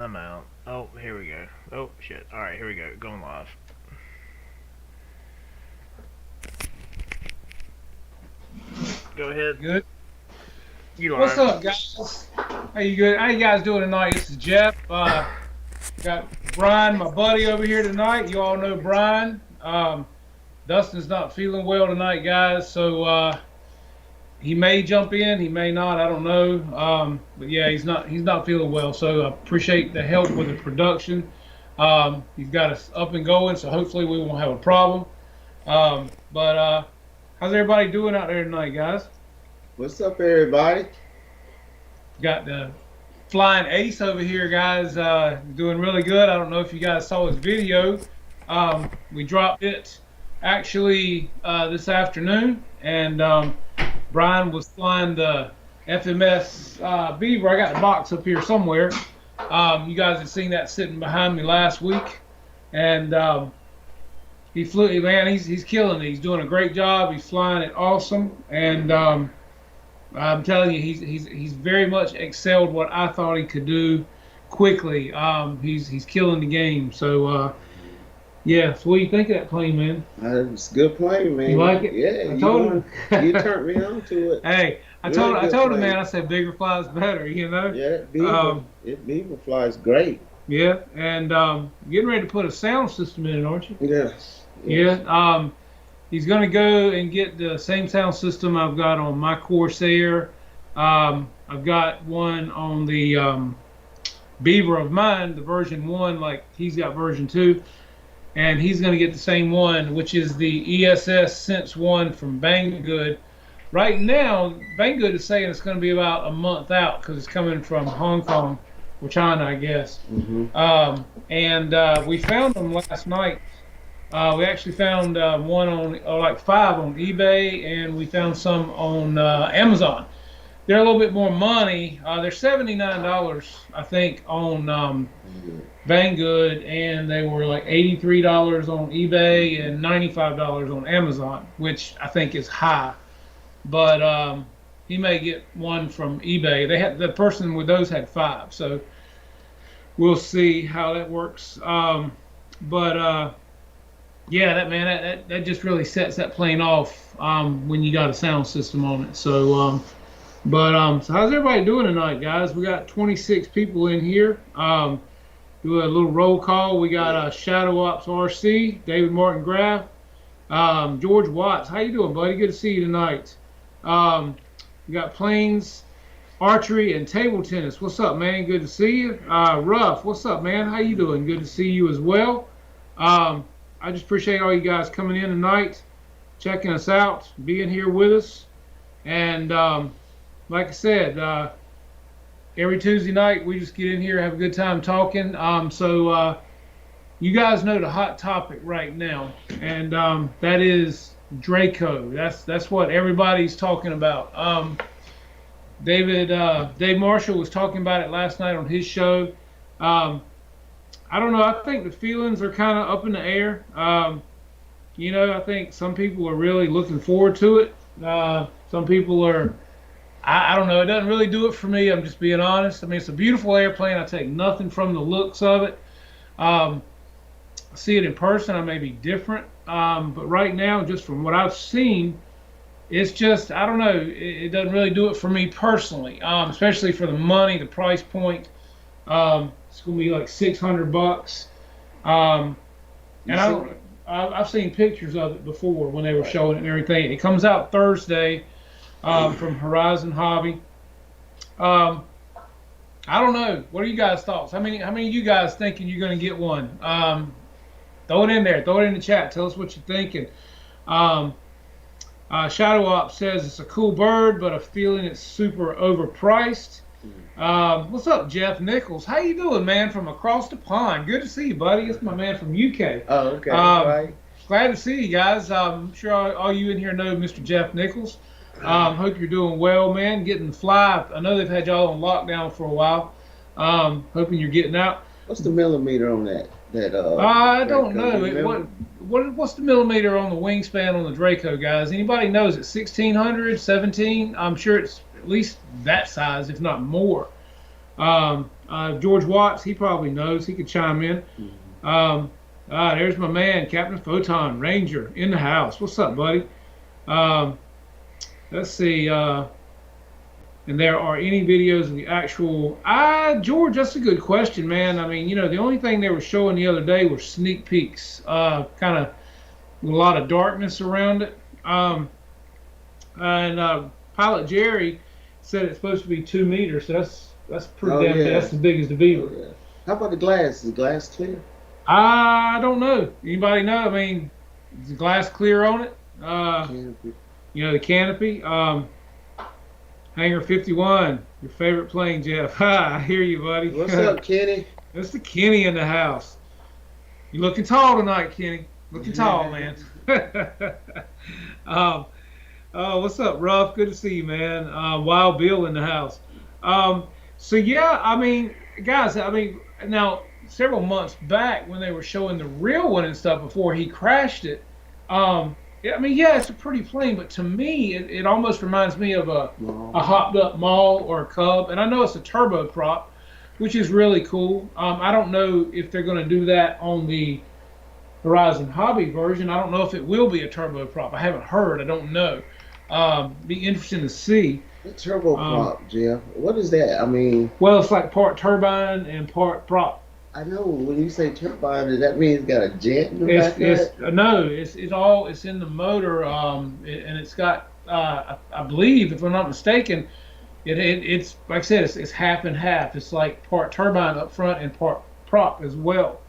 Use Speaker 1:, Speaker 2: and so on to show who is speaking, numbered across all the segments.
Speaker 1: I'm out. Oh, here we go. Oh, shit. Alright, here we go. Going live. Go ahead.
Speaker 2: Good.
Speaker 1: You
Speaker 2: What's
Speaker 1: live.
Speaker 2: up, guys? How you good? How you guys doing tonight? This is Jeff. Got Brian, my buddy, over here tonight. You all know Brian. Dustin's not feeling well tonight, guys. So he may jump in, he may not. I don't know. But yeah, he's not feeling well. So I appreciate the help with the production. He's got us up and going, so hopefully we won't have a problem. But how's everybody doing out there tonight, guys?
Speaker 3: What's up, everybody?
Speaker 2: Got the flying ace over here, guys, doing really good. I don't know if you guys saw his video. We dropped it actually this afternoon, and Brian was flying the FMS Beaver. I got the box up here somewhere. You guys have seen that sitting behind me last week, and he flew. Man, he's killing it. He's doing a great job. He's flying it awesome, and I'm telling you, he's very much excelled what I thought he could do quickly. He's killing the game. So yeah. So what do you think of that plane, man?
Speaker 3: It's a good plane, man.
Speaker 2: You like it?
Speaker 3: Yeah,
Speaker 2: I told him.
Speaker 3: You turned me on to it.
Speaker 2: Hey, I told him, man. I said bigger flies better. You know.
Speaker 3: Yeah, Beaver flies great.
Speaker 2: Yeah, and getting ready to put a sound system in it, aren't you?
Speaker 3: Yes.
Speaker 2: Yeah. He's going to go and get the same sound system I've got on my Corsair. I've got one on the Beaver of mine, the version 1, like he's got version 2. And he's going to get the same one, which is the ESS Sense 1 from Banggood. Right now, Banggood is saying it's going to be about a month out because it's coming from Hong Kong or China, I guess. And we found them last night. We actually found one on, or like 5 on eBay, and we found some on Amazon. They're a little bit more money. They're $79, I think, on Banggood, and they were like $83 on eBay and $95 on Amazon, which I think is high. But he may get one from eBay. The person with those had 5, so we'll see how that works. Yeah, that just really sets that plane off when you got a sound system on it. So, so how's everybody doing tonight, guys? We got 26 people in here. Do a little roll call. We got Shadow Ops RC, David Martin Graff, George Watts. How you doing, buddy? Good to see you tonight. We got Planes, Archery, and Table Tennis. What's up, man? Good to see you. Ruff, what's up, man? How you doing? Good to see you as well. I just appreciate all you guys coming in tonight, checking us out, being here with us. And like I said, every Tuesday night we just get in here, have a good time talking. So you guys know the hot topic right now, and that is Draco. That's what everybody's talking about. Dave Marshall was talking about it last night on his show. I don't know. I think the feelings are kind of up in the air. I think some people are really looking forward to it. Some people are, I don't know. It doesn't really do it for me. I'm just being honest. I mean, it's a beautiful airplane. I take nothing from the looks of it. See it in person, I may be different. But right now, just from what I've seen, it's just, I don't know. It doesn't really do it for me personally, especially for the money, the price point. It's gonna be like $600. And I've seen pictures of it before when they were showing it and everything. It comes out Thursday from Horizon Hobby. I don't know. What are you guys' thoughts? How many of you guys thinking you're gonna get one? Throw it in there. Throw it in the chat. Tell us what you're thinking. Shadow Ops says it's a cool bird, but a feeling it's super overpriced. What's up, Jeff Nichols? How you doing, man? From across the pond. Good to see you, buddy. It's my man from UK.
Speaker 3: Oh, okay. Right.
Speaker 2: Glad to see you guys. I'm sure all you in here know Mr. Jeff Nichols. Hope you're doing well, man. Getting fly. I know they've had y'all on lockdown for a while. Hoping you're getting out.
Speaker 3: What's the millimeter on that?
Speaker 2: I don't know. What's the millimeter on the wingspan on the Draco, guys? Anybody knows it? 1600, 17? I'm sure it's at least that size, if not more. George Watts, he probably knows. He could chime in. There's my man, Captain Photon Ranger, in the house. What's up, buddy? Let's see. And there are any videos of the actual... George, that's a good question, man. I mean, the only thing they were showing the other day were sneak peeks. Kind of with a lot of darkness around it. Pilot Jerry said it's supposed to be 2 meters, so that's pretty damn big. That's as big as the Beaver.
Speaker 3: Oh, yeah. How about the glass? Is the glass clear?
Speaker 2: I don't know. Anybody know? I mean, is the glass clear on it?
Speaker 3: Canopy.
Speaker 2: The canopy. Hangar 51, your favorite plane, Jeff. I hear you, buddy.
Speaker 3: What's up, Kenny?
Speaker 2: That's the Kenny in the house. You looking tall tonight, Kenny. Looking tall, man. What's up, Ruff? Good to see you, man. Wild Bill in the house. So yeah, I mean, guys, now several months back when they were showing the real one and stuff before he crashed it, it's a pretty plane, but to me, it almost reminds me of a hopped up Maul or a Cub, and I know it's a turboprop, which is really cool. I don't know if they're going to do that on the Horizon Hobby version. I don't know if it will be a turboprop. I haven't heard. I don't know. Be interesting to see.
Speaker 3: The turboprop, Jeff. What is that? I mean,
Speaker 2: well, it's like part turbine and part prop.
Speaker 3: I know when you say turbine, does that mean it's got a jet in the back?
Speaker 2: No, it's in the motor, and it's got I believe, if I'm not mistaken, it's like I said, it's half and half. It's like part turbine up front and part prop as well.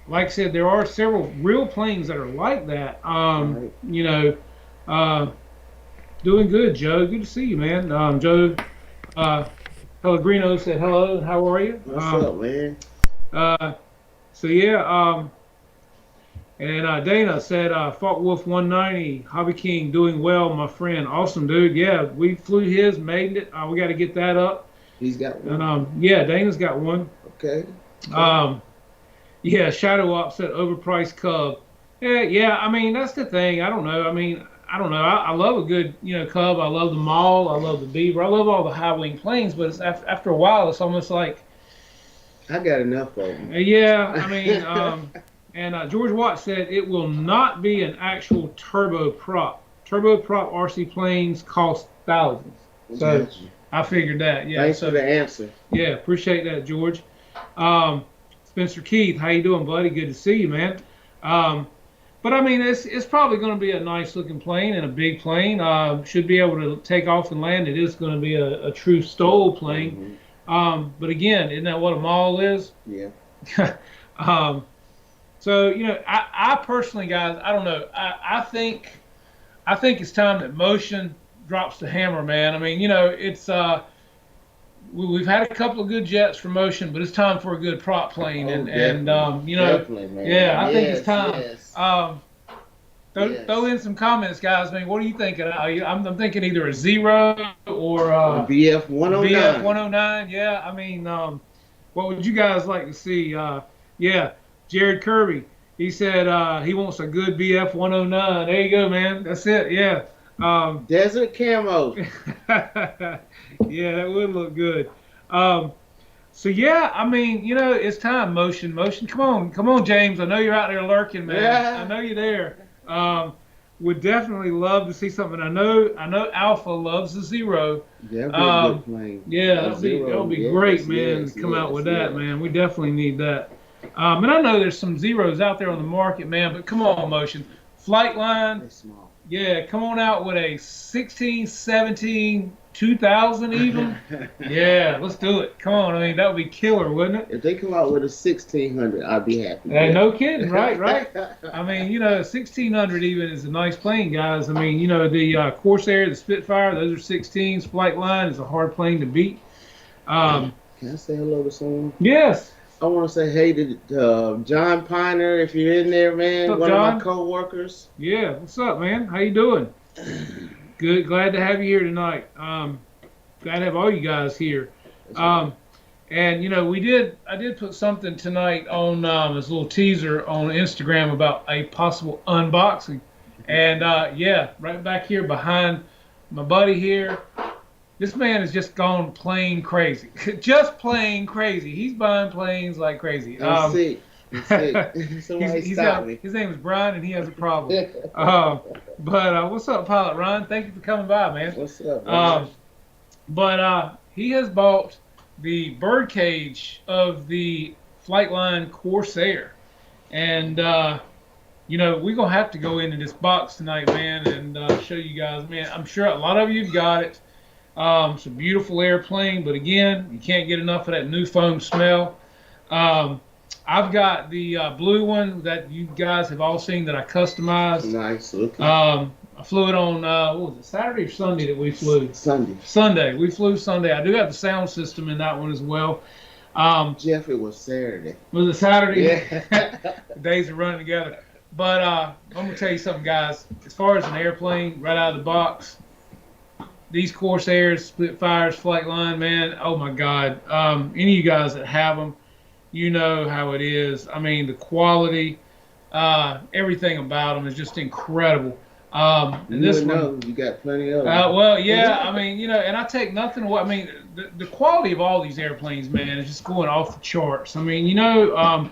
Speaker 2: Like I said, there are several real planes that are like that. Doing good, Joe. Good to see you, man. Joe Pellegrino said hello. How are you?
Speaker 3: What's up, man?
Speaker 2: And Dana said, Fought Wolf 190, Hobby King doing well, my friend. Awesome, dude. Yeah, we flew his, made it. We got to get that up.
Speaker 3: He's got one.
Speaker 2: And Dana's got one.
Speaker 3: Okay.
Speaker 2: Shadow Op said overpriced Cub. Yeah, I mean, that's the thing. I don't know. I love a good, Cub. I love the Maul. I love the Beaver. I love all the high wing planes, but it's after a while, it's almost like...
Speaker 3: I got enough of them.
Speaker 2: And George Watt said it will not be an actual turboprop. Turboprop RC planes cost thousands. So I figured that. Yeah.
Speaker 3: Thanks for the answer.
Speaker 2: Yeah, appreciate that, George. Spencer Keith, how you doing, buddy? Good to see you, man. But I mean, it's probably going to be a nice looking plane and a big plane. Should be able to take off and land. It is going to be a true STOL plane. But again, isn't that what a Maul is?
Speaker 3: Yeah.
Speaker 2: So I personally, guys, I don't know. I think it's time that Motion drops the hammer, man. I mean, it's we've had a couple of good jets for Motion, but it's time for a good prop plane.
Speaker 3: Definitely, man.
Speaker 2: Yeah, I think it's time. Yes. Throw in some comments, guys. I mean, what are you thinking? I'm thinking either a Zero or
Speaker 3: BF 109.
Speaker 2: BF 109. Yeah, I mean, what would you guys like to see? Jared Kirby. He said he wants a good BF 109. There you go, man. That's it. Yeah.
Speaker 3: Desert camo.
Speaker 2: Yeah, that would look good. So yeah, I mean, it's time. Motion. Come on, James. I know you're out there lurking, man.
Speaker 3: Yeah.
Speaker 2: I know you're there. Would definitely love to see something. I know Alpha loves the Zero.
Speaker 3: Yeah, that'd be a good plane.
Speaker 2: Yeah, that'll be great, man. To come out with that, man. We definitely need that. And I know there's some Zeros out there on the market, man. But come on, Motion. Flightline.
Speaker 3: They're small.
Speaker 2: Yeah, come on out with a 16, 17, 2000 even. Yeah, let's do it. Come on, I mean, that would be killer, wouldn't it?
Speaker 3: If they come out with a 1600, I'd be happy.
Speaker 2: No kidding, right? I mean, 1600 even is a nice plane, guys. I mean, the Corsair, the Spitfire, those are 16s. Flightline is a hard plane to beat.
Speaker 3: Can I say hello to someone?
Speaker 2: Yes.
Speaker 3: I want to say hey to John Piner, if you're in there, man.
Speaker 2: What's up,
Speaker 3: one
Speaker 2: John?
Speaker 3: of my co-workers.
Speaker 2: Yeah, what's up, man? How you doing? Good, glad to have you here tonight. Glad to have all you guys here. And I did put something tonight on as a little teaser on Instagram about a possible unboxing. And right back here behind my buddy here. This man has just gone plane crazy. Just plain crazy. He's buying planes like crazy.
Speaker 3: I'm sick. I'm sick. Somebody stop me.
Speaker 2: His name is Brian, and he has a problem. But what's up, Pilot Ryan? Thank you for coming by, man.
Speaker 3: What's up, man?
Speaker 2: But he has bought the birdcage of the Flightline Corsair. And, you know, we're going to have to go into this box tonight, man, and show you guys. Man, I'm sure a lot of you have got it. It's a beautiful airplane, but again, you can't get enough of that new foam smell. I've got the blue one that you guys have all seen that I customized.
Speaker 3: Nice looking.
Speaker 2: I flew it on, what was it, Saturday or Sunday that we flew?
Speaker 3: Sunday.
Speaker 2: Sunday. We flew Sunday. I do have the sound system in that one as well.
Speaker 3: Jeff, it was Saturday.
Speaker 2: Was it Saturday?
Speaker 3: Yeah.
Speaker 2: The days are running together. But I'm going to tell you something, guys. As far as an airplane, right out of the box, these Corsairs, Spitfires, Flightline, man, oh my God. Any of you guys that have them, you know how it is. I mean, the quality, everything about them is just incredible. And this one,
Speaker 3: you got plenty of them.
Speaker 2: well, yeah, I mean, you know, and I take nothing away. I mean, the quality of all these airplanes, man, is just going off the charts. I mean, you know,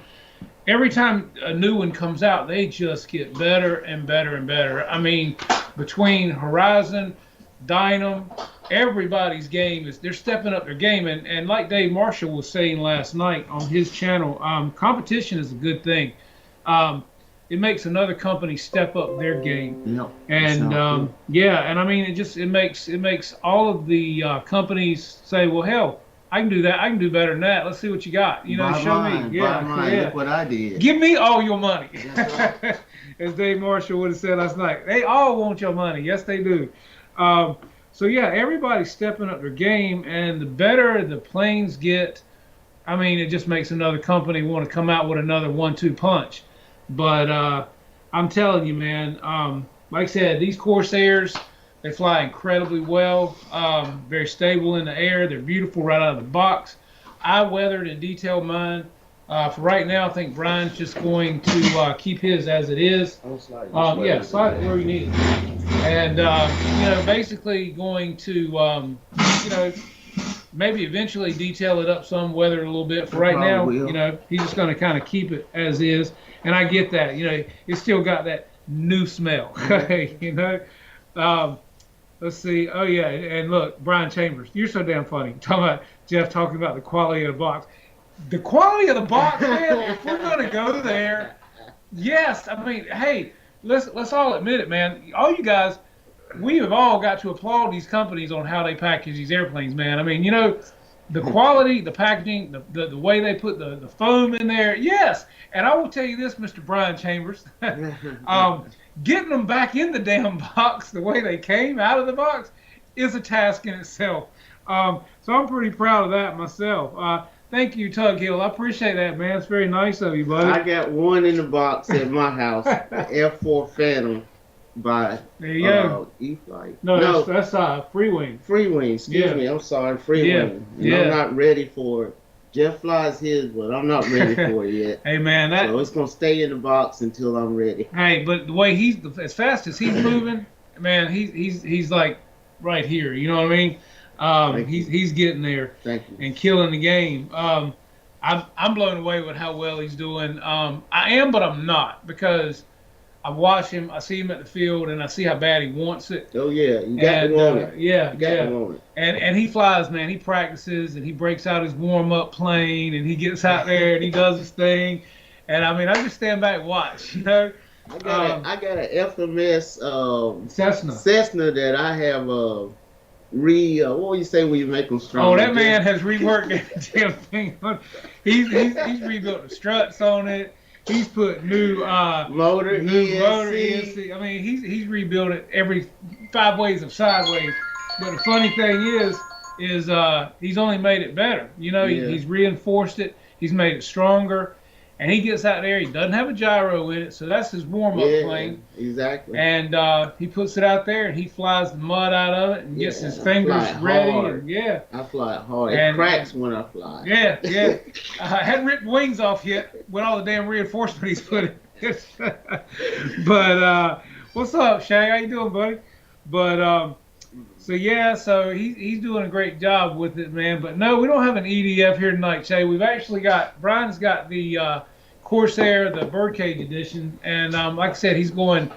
Speaker 2: every time a new one comes out, they just get better and better and better. I mean, between Horizon, Dynam, everybody's game they're stepping up their game. And like Dave Marshall was saying last night on his channel, competition is a good thing. It makes another company step up their game.
Speaker 3: Yep.
Speaker 2: And yeah, and I mean, it makes all of the companies say, well, hell, I can do that. I can do better than that. Let's see what you got. You know, show me. Yeah, yeah.
Speaker 3: Look what I did.
Speaker 2: Give me all your money.
Speaker 3: That's right.
Speaker 2: As Dave Marshall would have said last night, they all want your money. Yes, they do. So yeah, everybody's stepping up their game, and the better the planes get, I mean, it just makes another company want to come out with another 1-2 punch. But I'm telling you, man, like I said, these Corsairs, they fly incredibly well, very stable in the air. They're beautiful right out of the box. I weathered and detailed mine. For right now, I think Brian's just going to keep his as it is. Yeah, slide it where you need it. And, you know, basically going to, you know, maybe eventually detail it up some, weather it a little bit. For right now, you know, he's just going to kind of keep it as is. And I get that, you know, it's still got that new smell, you know. Let's see. Oh, yeah. And look, Brian Chambers, you're so damn funny. Talking about Jeff talking about the quality of the box. The quality of the box, man, if we're going to go there, yes. I mean, hey, let's all admit it, man. All you guys, we have all got to applaud these companies on how they package these airplanes, man. I mean, you know, the quality, the packaging, the way they put the foam in there, yes. And I will tell you this, Mr. Brian Chambers, getting them back in the damn box the way they came out of the box is a task in itself. So I'm pretty proud of that myself. Thank you, Tug Hill. I appreciate that, man. It's very nice of you, buddy.
Speaker 3: I got one in the box at my house, the F4 Phantom by
Speaker 2: there you go.
Speaker 3: E-Flight.
Speaker 2: No, that's Free Wing.
Speaker 3: Free Wing, excuse me. I'm sorry, Free Wing. I'm not ready for it. Jeff flies his, but I'm not ready for it yet.
Speaker 2: Hey, man,
Speaker 3: so it's gonna stay in the box until I'm ready.
Speaker 2: Hey, but the way he's as fast as he's moving, man, he's like right here. You know what I mean? He's getting there.
Speaker 3: Thank you.
Speaker 2: And killing the game. I'm blown away with how well he's doing. I am, but I'm not, because I watch him, I see him at the field, and I see how bad he wants it.
Speaker 3: Oh yeah, you got to want it.
Speaker 2: Yeah,
Speaker 3: you got to want it.
Speaker 2: And he flies, man. He practices, and he breaks out his warm-up plane, and he gets out there and he does his thing. And I mean, I just stand back and watch. You know.
Speaker 3: I got an FMS Cessna that I have what do you say when you make them strong?
Speaker 2: Oh, that man has reworked that damn thing. He's rebuilt the struts on it. He's put new motor, ESC. I mean, he's rebuilt it every 5 ways of sideways. But the funny thing is he's only made it better. You know, he's reinforced it. He's made it stronger. And he gets out there. He doesn't have a gyro in it, so that's his warm-up plane.
Speaker 3: Exactly.
Speaker 2: And he puts it out there, and he flies the mud out of it, and gets his fingers ready. And, I
Speaker 3: fly it hard. It cracks when I fly.
Speaker 2: Yeah. I hadn't ripped wings off yet with all the damn reinforcement he's put in. But what's up, Shay? How you doing, buddy? But So yeah, so he's doing a great job with it, man. But no, we don't have an EDF here tonight, Shay. We've actually got Brian's got the Corsair, the Birdcage edition, and like I said, he's going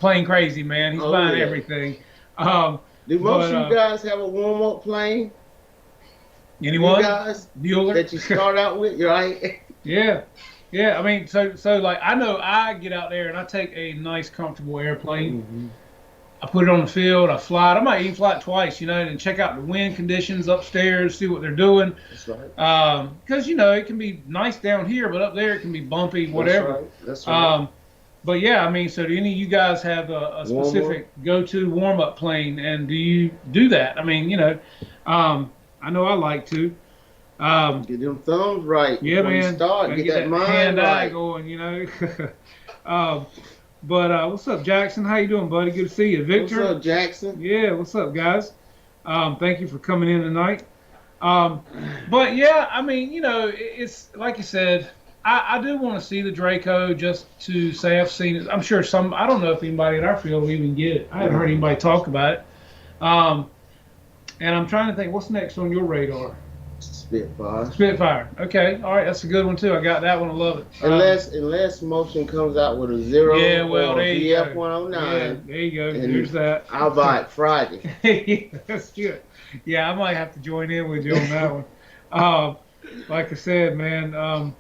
Speaker 2: playing crazy, man. He's buying everything.
Speaker 3: Do most of you guys have a warm-up plane?
Speaker 2: Anyone?
Speaker 3: You guys
Speaker 2: Bueller?
Speaker 3: That you start out with, right?
Speaker 2: Yeah. Yeah, I mean, so like I know I get out there and I take a nice, comfortable airplane.
Speaker 3: Mm-hmm.
Speaker 2: I put it on the field. I fly it. I might even fly it twice, and check out the wind conditions upstairs, see what they're doing.
Speaker 3: That's right.
Speaker 2: Because it can be nice down here, but up there it can be bumpy, whatever.
Speaker 3: That's right.
Speaker 2: But yeah, I mean, so do any of you guys have a specific go-to warm-up plane, and do you do that? I mean, I know I like to.
Speaker 3: Get them thumbs right.
Speaker 2: Yeah, man.
Speaker 3: You start, get that mind
Speaker 2: hand-eye
Speaker 3: right.
Speaker 2: going, But what's up, Jackson? How you doing, buddy? Good to see you. Victor?
Speaker 3: What's up, Jackson?
Speaker 2: Yeah, what's up, guys? Thank you for coming in tonight. But yeah, I mean, it's like you said, I do want to see the Draco just to say I've seen it. I'm sure I don't know if anybody in our field will even get it. I haven't heard anybody talk about it. And I'm trying to think, what's next on your radar?
Speaker 3: Spitfire.
Speaker 2: Spitfire. Okay. All right. That's a good one, too. I got that one. I love it.
Speaker 3: Unless Motion comes out with a 0
Speaker 2: yeah, well,
Speaker 3: or
Speaker 2: VF
Speaker 3: 109.
Speaker 2: Yeah, there you go. There's that.
Speaker 3: I'll buy it Friday.
Speaker 2: Yeah, that's good. Yeah, I might have to join in with you on that one. Like I said, man,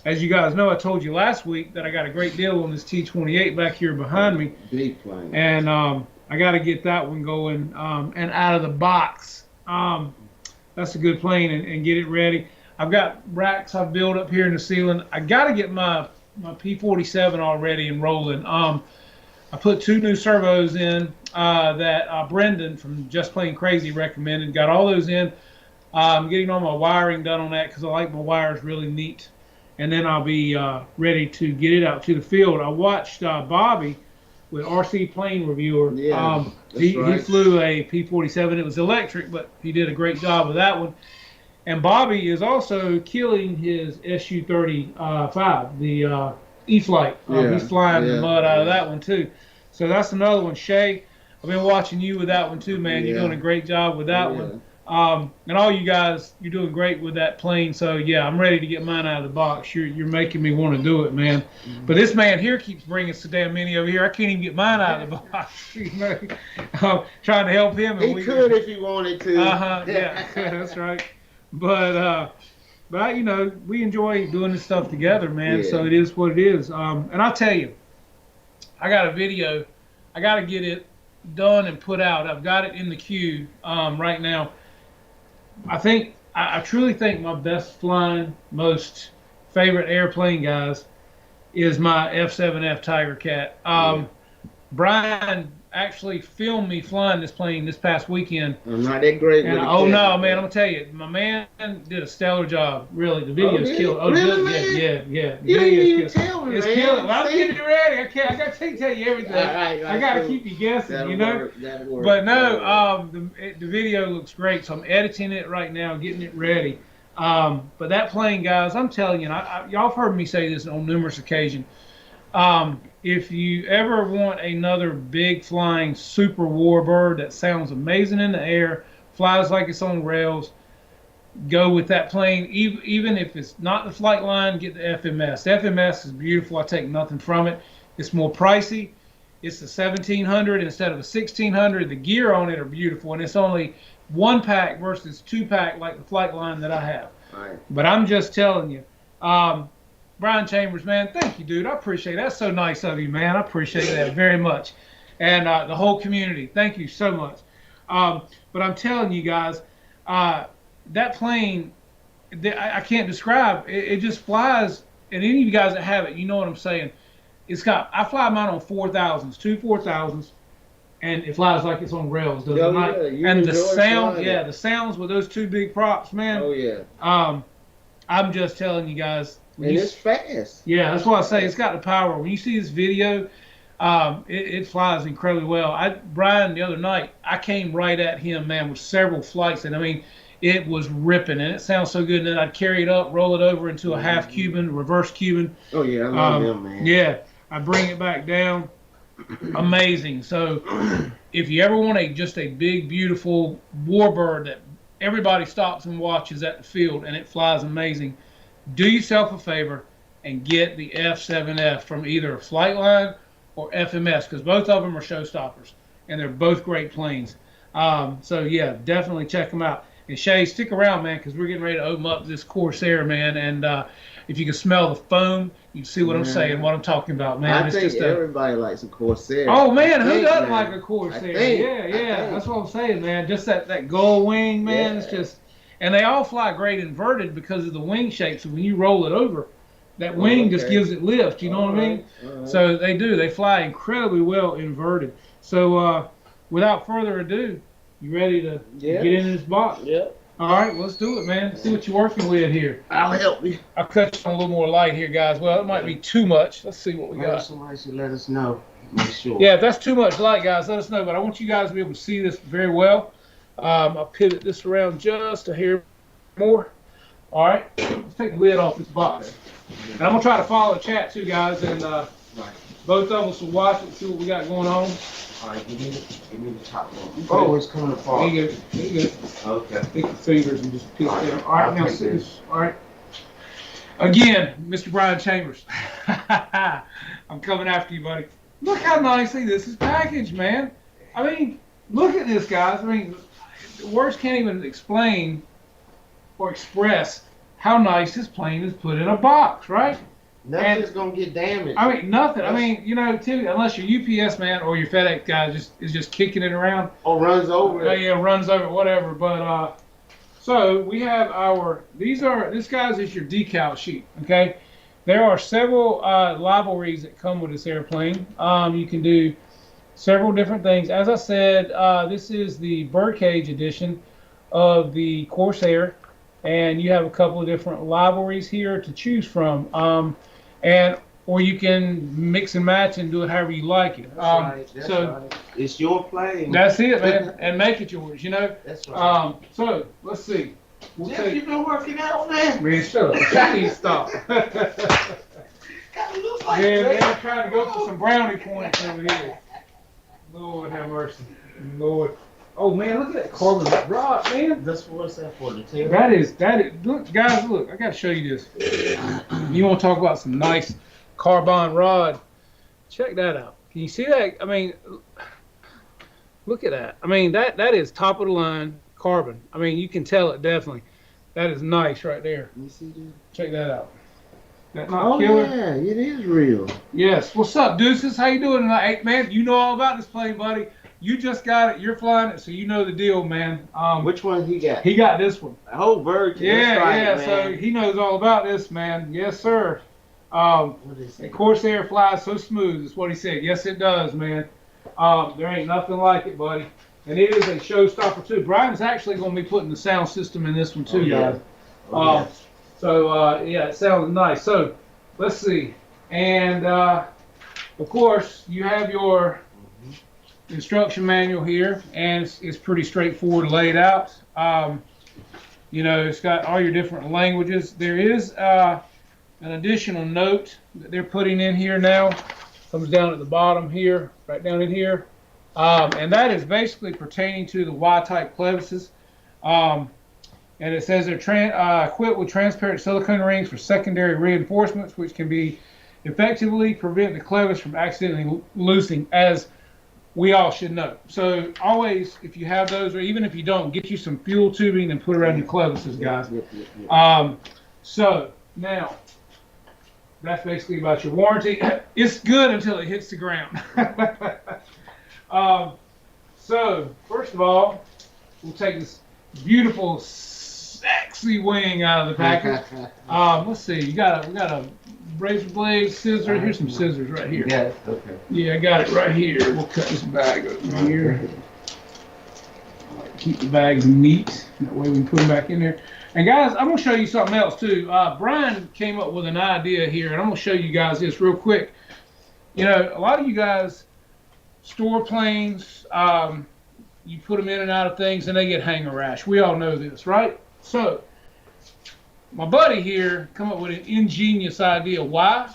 Speaker 2: as you guys know, I told you last week that I got a great deal on this T-28 back here behind me.
Speaker 3: Big plane.
Speaker 2: And I got to get that one going and out of the box. That's a good plane and get it ready. I've got racks I've built up here in the ceiling. I got to get my P-47 all ready and rolling. I put 2 new servos in that Brendan from Just Plain Crazy recommended. Got all those in. I'm getting all my wiring done on that because I like my wires really neat. And then I'll be ready to get it out to the field. I watched Bobby with RC Plane Reviewer.
Speaker 3: Yeah,
Speaker 2: he flew a P-47. It was electric, but he did a great job with that one. And Bobby is also killing his Su-35, the E-Flight. He's flying the mud out of that one, too. So that's another one. Shay, I've been watching you with that one, too, man. You're doing a great job with that one. And all you guys, you're doing great with that plane. So, yeah, I'm ready to get mine out of the box. You're making me want to do it, man. But this man here keeps bringing so damn many over here. I can't even get mine out of the box. Trying to help him.
Speaker 3: He could if he wanted to.
Speaker 2: Yeah, that's right. But we enjoy doing this stuff together, man. Yeah. So it is what it is. And I'll tell you, I got a video. I got to get it done and put out. I've got it in the queue right now. I truly think my best flying, most favorite airplane, guys, is my F7F Tiger Cat. Brian actually filmed me flying this plane this past weekend.
Speaker 3: I'm not that great.
Speaker 2: And, no, man, I'm gonna tell you, my man did a stellar job. Really, the video's killed. Oh,
Speaker 3: really, man?
Speaker 2: Yeah.
Speaker 3: You didn't even tell me,
Speaker 2: it's
Speaker 3: man.
Speaker 2: killing. Well, I'm getting it ready. I got to tell you everything. I got to keep you guessing,
Speaker 3: That'll work.
Speaker 2: But no, the video looks great, so I'm editing it right now, getting it ready. But that plane, guys, I'm telling you, y'all have heard me say this on numerous occasions. If you ever want another big flying super warbird that sounds amazing in the air, flies like it's on rails, go with that plane. Even if it's not the flight line, get the FMS. The FMS is beautiful. I take nothing from it. It's more pricey. It's a 1700 instead of a 1600. The gear on it are beautiful, and it's only 1-pack versus 2-pack like the flight line that I have.
Speaker 3: Right.
Speaker 2: But I'm just telling you. Brian Chambers, man, thank you, dude. I appreciate it. That's so nice of you, man. I appreciate that very much. And the whole community, thank you so much. But I'm telling you guys, that plane, I can't describe. It just flies, and any of you guys that have it, you know what I'm saying. I fly mine on 4000s, 2 4000s, and it flies like it's on rails, doesn't it?
Speaker 3: Yeah,
Speaker 2: and the sound, the sounds with those 2 big props, man.
Speaker 3: Oh, yeah.
Speaker 2: I'm just telling you guys.
Speaker 3: And it's fast.
Speaker 2: Yeah, that's what I say. It's got the power. When you see this video, it flies incredibly well. Brian, the other night, I came right at him, man, with several flights. And, I mean, it was ripping. And it sounds so good. And then I'd carry it up, roll it over into a half Cuban, reverse Cuban.
Speaker 3: Oh, yeah. I love them, man.
Speaker 2: Yeah. I bring it back down. Amazing. So if you ever want just a big, beautiful warbird that everybody stops and watches at the field and it flies amazing, do yourself a favor and get the F7F from either Flightline or FMS, because both of them are showstoppers and they're both great planes. So yeah, definitely check them out. And Shay, stick around, man, because we're getting ready to open up this Corsair, man. And if you can smell the foam, you see what I'm saying, what I'm talking about, man.
Speaker 3: I think everybody likes a Corsair.
Speaker 2: Oh man, who doesn't like a Corsair? Yeah, that's what I'm saying, man. Just that gull wing, man. It's just, and they all fly great inverted because of the wing shape. So when you roll it over, that wing just gives it lift. You know what I mean? So they do. They fly incredibly well inverted. So without further ado, you ready to get into this box?
Speaker 3: Yep.
Speaker 2: All right, well, let's do it, man. Let's see what you're working with here.
Speaker 3: I'll help you.
Speaker 2: I'll cut you on a little more light here, guys. Well, it might be too much. Let's see what we got.
Speaker 3: Somebody should let us know. Make sure.
Speaker 2: Yeah, if that's too much light, guys, let us know. But I want you guys to be able to see this very well. I'll pivot this around just a hair more. All right, let's take the lid off this box. And I'm going to try to follow the chat, too, guys. And both of us will watch it and see what we got going on.
Speaker 3: All right, give me the top one. Oh, it's coming apart.
Speaker 2: There you go. Okay. Take your fingers and just peel it down. All right, now see this. All right. Again, Mr. Brian Chambers. I'm coming after you, buddy. Look how nicely this is packaged, man. I mean, look at this, guys. I mean, words can't even explain or express how nice this plane is put in a box, right?
Speaker 3: Nothing's going to get damaged.
Speaker 2: I mean, nothing. I mean, you know, unless your UPS man or your FedEx guy is just kicking it around.
Speaker 3: Or runs over it.
Speaker 2: Yeah, runs over it, whatever. But, so we have this guy's is your decal sheet, okay? There are several liveries that come with this airplane. You can do several different things. As I said, this is the birdcage edition of the Corsair, and you have a couple of different liveries here to choose from. Or you can mix and match and do it however you like it.
Speaker 3: That's right. It's your plane.
Speaker 2: That's it, man, and make it yours. You know.
Speaker 3: That's right.
Speaker 2: So let's see.
Speaker 3: Jeff, you been working out, man?
Speaker 2: Man, shut up. Please stop.
Speaker 3: Like
Speaker 2: man, I'm trying to go for some brownie points over here. Lord have mercy. Lord. Oh man, look at that carbon rod, man.
Speaker 3: That's what's that for, the tail?
Speaker 2: That is. Look, guys, look. I gotta show you this. You want to talk about some nice carbon rod? Check that out. Can you see that? I mean, look at that. I mean, that is top of the line carbon. I mean, you can tell it definitely. That is nice right there.
Speaker 3: You see that?
Speaker 2: Check that out. That not killer?
Speaker 3: Yeah, it is real.
Speaker 2: Yes. What's up, Deuces? How you doing tonight? Hey, man, you know all about this plane, buddy. You just got it. You're flying it, so you know the deal, man.
Speaker 3: Which one he got?
Speaker 2: He got this one.
Speaker 3: The whole bird.
Speaker 2: Yeah,
Speaker 3: right,
Speaker 2: yeah.
Speaker 3: man.
Speaker 2: So he knows all about this, man. Yes, sir. The Corsair flies so smooth. Is what he said. Yes, it does, man. There ain't nothing like it, buddy. And it is a showstopper too. Brian's actually going to be putting the sound system in this one too, guys. So yeah, it sounds nice. So let's see. And of course, you have your instruction manual here, and it's pretty straightforward laid out. You know, it's got all your different languages. There is an additional note that they're putting in here now. Comes down at the bottom here, right down in here. And that is basically pertaining to the Y-type clevises. And it says they're equipped with transparent silicone rings for secondary reinforcements, which can be effectively prevent the clevis from accidentally loosening, as we all should know. So always, if you have those, or even if you don't, get you some fuel tubing and put around your clevises, guys. So now, that's basically about your warranty. It's good until it hits the ground. So first of all, we'll take this beautiful, sexy wing out of the package. Let's see. We got a razor blade, scissor. Here's some scissors right here.
Speaker 3: Yeah. Okay.
Speaker 2: Yeah, I got it right here. We'll cut this bag open here. Keep the bags neat. That way we can put them back in there. And guys, I'm gonna show you something else too. Brian came up with an idea here, and I'm gonna show you guys this real quick. You know, a lot of you guys store planes, you put them in and out of things, and they get hangar rash. We all know this, right? So, my buddy here come up with an ingenious idea. Why?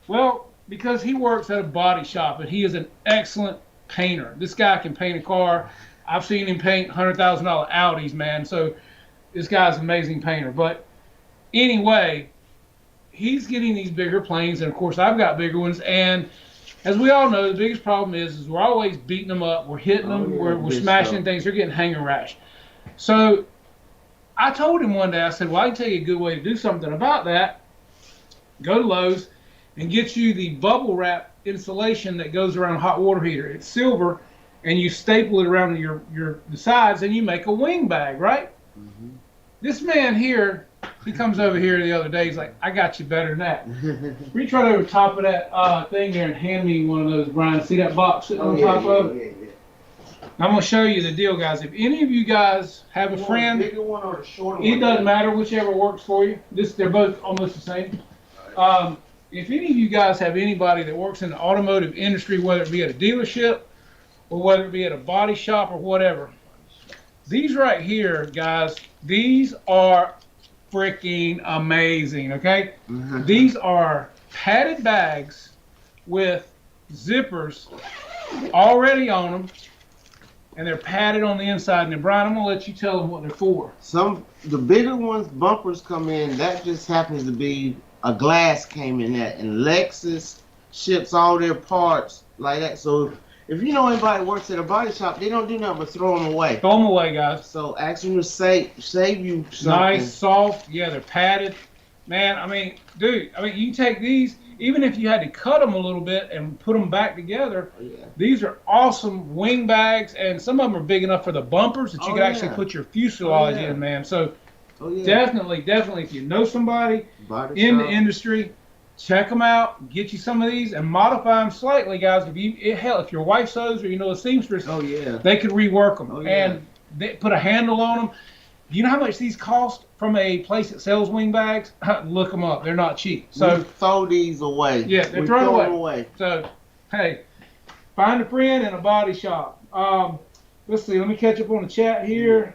Speaker 2: Well, because he works at a body shop, and he is an excellent painter. This guy can paint a car. I've seen him paint $100,000 Audis, man. So this guy's an amazing painter. But anyway, he's getting these bigger planes, and of course I've got bigger ones. And as we all know, the biggest problem is we're always beating them up. We're hitting them. We're smashing things. They're getting hanger rash. So I told him one day, I said, well, I can tell you a good way to do something about that. Go to Lowe's and get you the bubble wrap insulation that goes around a hot water heater. It's silver, and you staple it around the sides, and you make a wing bag, right? Mm-hmm. This man here, he comes over here the other day. He's like, I got you better than that. Reach right over the top of that thing there and hand me one of those, Brian. See that box sitting on top of it? I'm going to show you the deal, guys. If any of you guys have a friend,
Speaker 3: the bigger one or the shorter one?
Speaker 2: It doesn't matter, whichever works for you. They're both almost the same. If any of you guys have anybody that works in the automotive industry, whether it be at a dealership or whether it be at a body shop or whatever, these right here, guys, these are freaking amazing, okay? Mm-hmm. These are padded bags with zippers already on them, and they're padded on the inside. And then, Brian, I'm going to let you tell them what they're for.
Speaker 3: The bigger ones, bumpers come in, that just happens to be a glass came in that, and Lexus ships all their parts like that. So if you know anybody that works at a body shop, they don't do nothing but throw them away.
Speaker 2: Throw them away, guys.
Speaker 3: So ask them to save you something.
Speaker 2: Nice, soft. Yeah, they're padded. Man, I mean, dude, you can take these, even if you had to cut them a little bit and put them back together, these are awesome wing bags, and some of them are big enough for the bumpers that you can actually put your fuselage in, man. So definitely, if you know somebody in the industry, check them out, get you some of these, and modify them slightly, guys. If your wife sews or you know a seamstress, they could rework them and they put a handle on them. You know how much these cost from a place that sells wing bags? Look them up. They're not cheap. So
Speaker 3: we throw these away.
Speaker 2: Yeah, they're thrown away. So, hey, find a friend in a body shop. Let's see. Let me catch up on the chat here.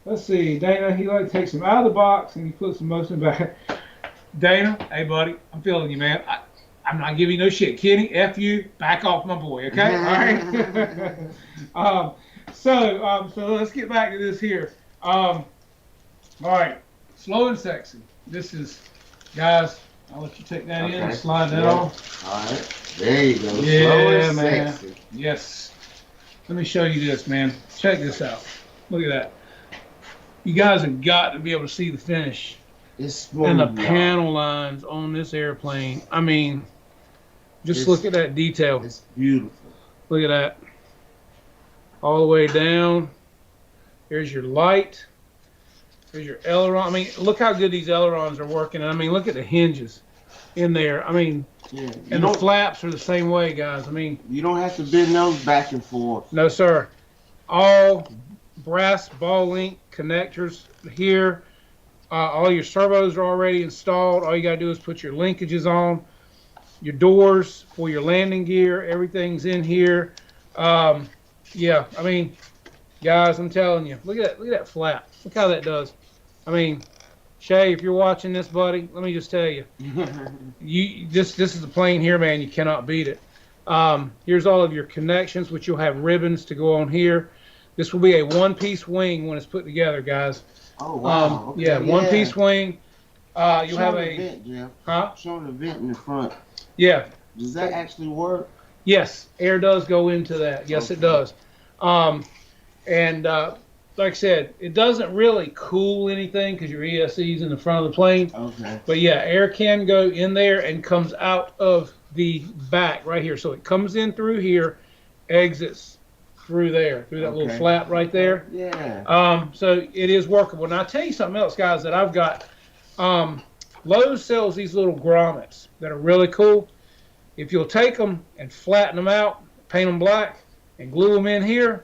Speaker 2: Let's see. Dana, he takes them out of the box and he puts them most in the back. Dana, hey, buddy, I'm feeling you, man. I'm not giving you no shit. Kenny, F you. Back off my boy, okay? All right? So let's get back to this here. All right, slow and sexy. This is, guys, I'll let you take that in and slide that off.
Speaker 3: All right, there you go.
Speaker 2: Yeah,
Speaker 3: slow and
Speaker 2: man.
Speaker 3: Sexy.
Speaker 2: Yes. Let me show you this, man. Check this out. Look at that. You guys have got to be able to see the finish.
Speaker 3: It's smooth,
Speaker 2: and the panel lines on this airplane. I mean, look at that detail.
Speaker 3: It's beautiful.
Speaker 2: Look at that. All the way down. Here's your light. Here's your aileron. I mean, look how good these ailerons are working. I mean, look at the hinges in there. I mean, and the flaps are the same way, guys. I mean,
Speaker 3: you don't have to bend those back and forth.
Speaker 2: No, sir. All brass ball link connectors here. All your servos are already installed. All you got to do is put your linkages on. Your doors for your landing gear, everything's in here. Yeah, I mean, guys, I'm telling you, look at that flap. Look how that does. I mean, Shay, if you're watching this, buddy, let me just tell you, this is the plane here, man. You cannot beat it. Here's all of your connections, which you'll have ribbons to go on here. This will be a one-piece wing when it's put together, guys.
Speaker 3: Oh wow!
Speaker 2: One-piece wing. You'll have a
Speaker 3: vent, Jeff.
Speaker 2: Huh?
Speaker 3: Showing the vent in the front.
Speaker 2: Yeah.
Speaker 3: Does that actually work?
Speaker 2: Yes, air does go into that. Yes, it does. Like I said, it doesn't really cool anything because your ESC's in the front of the plane.
Speaker 3: Okay.
Speaker 2: But yeah, air can go in there and comes out of the back right here. So it comes in through here, exits through there, through that little flap right there.
Speaker 3: Yeah.
Speaker 2: So it is workable. Now I'll tell you something else, guys, that I've got. Lowe's sells these little grommets that are really cool. If you'll take them and flatten them out, paint them black, and glue them in here,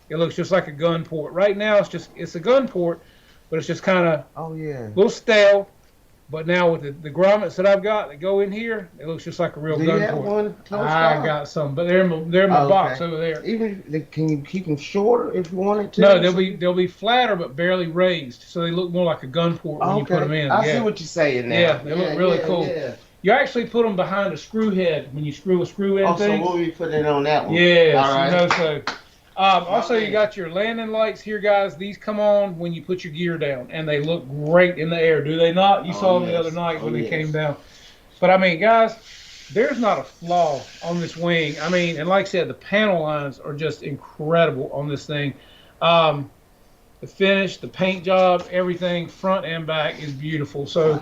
Speaker 2: it looks just like a gun port. Right now, it's a gun port, but it's just kind of a little stale. But now with the grommets that I've got that go in here, it looks just like a real gun port.
Speaker 3: Do you have one close
Speaker 2: I
Speaker 3: by?
Speaker 2: got some, but they're in my box over there.
Speaker 3: Even can you keep them shorter if you wanted to?
Speaker 2: No, they'll be flatter but barely raised, so they look more like a gun port when you put them in.
Speaker 3: I see what you're saying now.
Speaker 2: Yeah, they look really cool. Yeah. You actually put them behind a screw head when you screw a screw in
Speaker 3: Oh,
Speaker 2: thing.
Speaker 3: so what we put it on that one?
Speaker 2: Yes,
Speaker 3: All right.
Speaker 2: you know, so. Also, you got your landing lights here, guys. These come on when you put your gear down, and they look great in the air, do they not? You saw them the other night when they came down. But, I mean, guys, there's not a flaw on this wing. I mean, and like I said, the panel lines are just incredible on this thing. The finish, the paint job, everything, front and back, is beautiful. So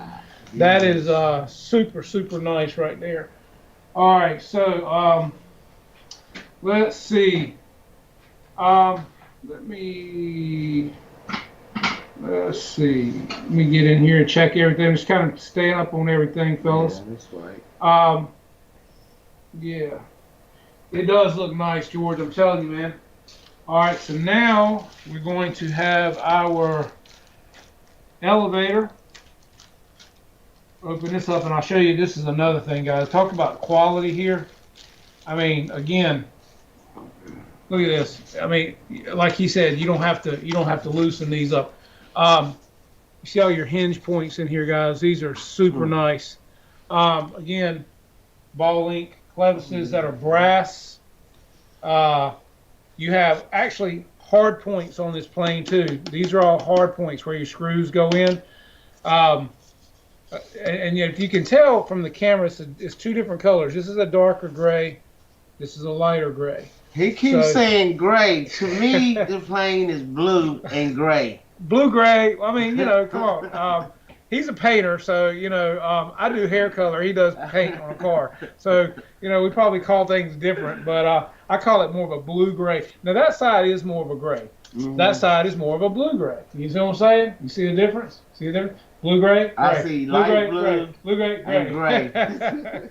Speaker 2: that is super, super nice right there. All right, so let's see. Let's see. Let me get in here and check everything. Just kind of staying up on everything, fellas.
Speaker 3: Yeah, that's right.
Speaker 2: Yeah. It does look nice, George. I'm telling you, man. All right, so now we're going to have our elevator. Open this up, and I'll show you. This is another thing, guys. Talk about quality here. I mean, again, look at this. I mean, like he said, you don't have to loosen these up. You see all your hinge points in here, guys. These are super nice. Again, ball link clevises that are brass. You have actually hard points on this plane too. These are all hard points where your screws go in. And if you can tell from the camera, it's two different colors. This is a darker gray. This is a lighter gray.
Speaker 3: He keeps saying gray. To me, the plane is blue and gray.
Speaker 2: Blue gray. I mean, you know, come on. He's a painter, so you know, I do hair color. He does paint on a car. So you know, we probably call things different, but I call it more of a blue gray. Now that side is more of a gray. That side is more of a blue gray. You see what I'm saying? You see the difference? See the difference? Blue gray. Gray.
Speaker 3: I see light
Speaker 2: gray,
Speaker 3: blue,
Speaker 2: gray. Blue gray, gray.
Speaker 3: and gray.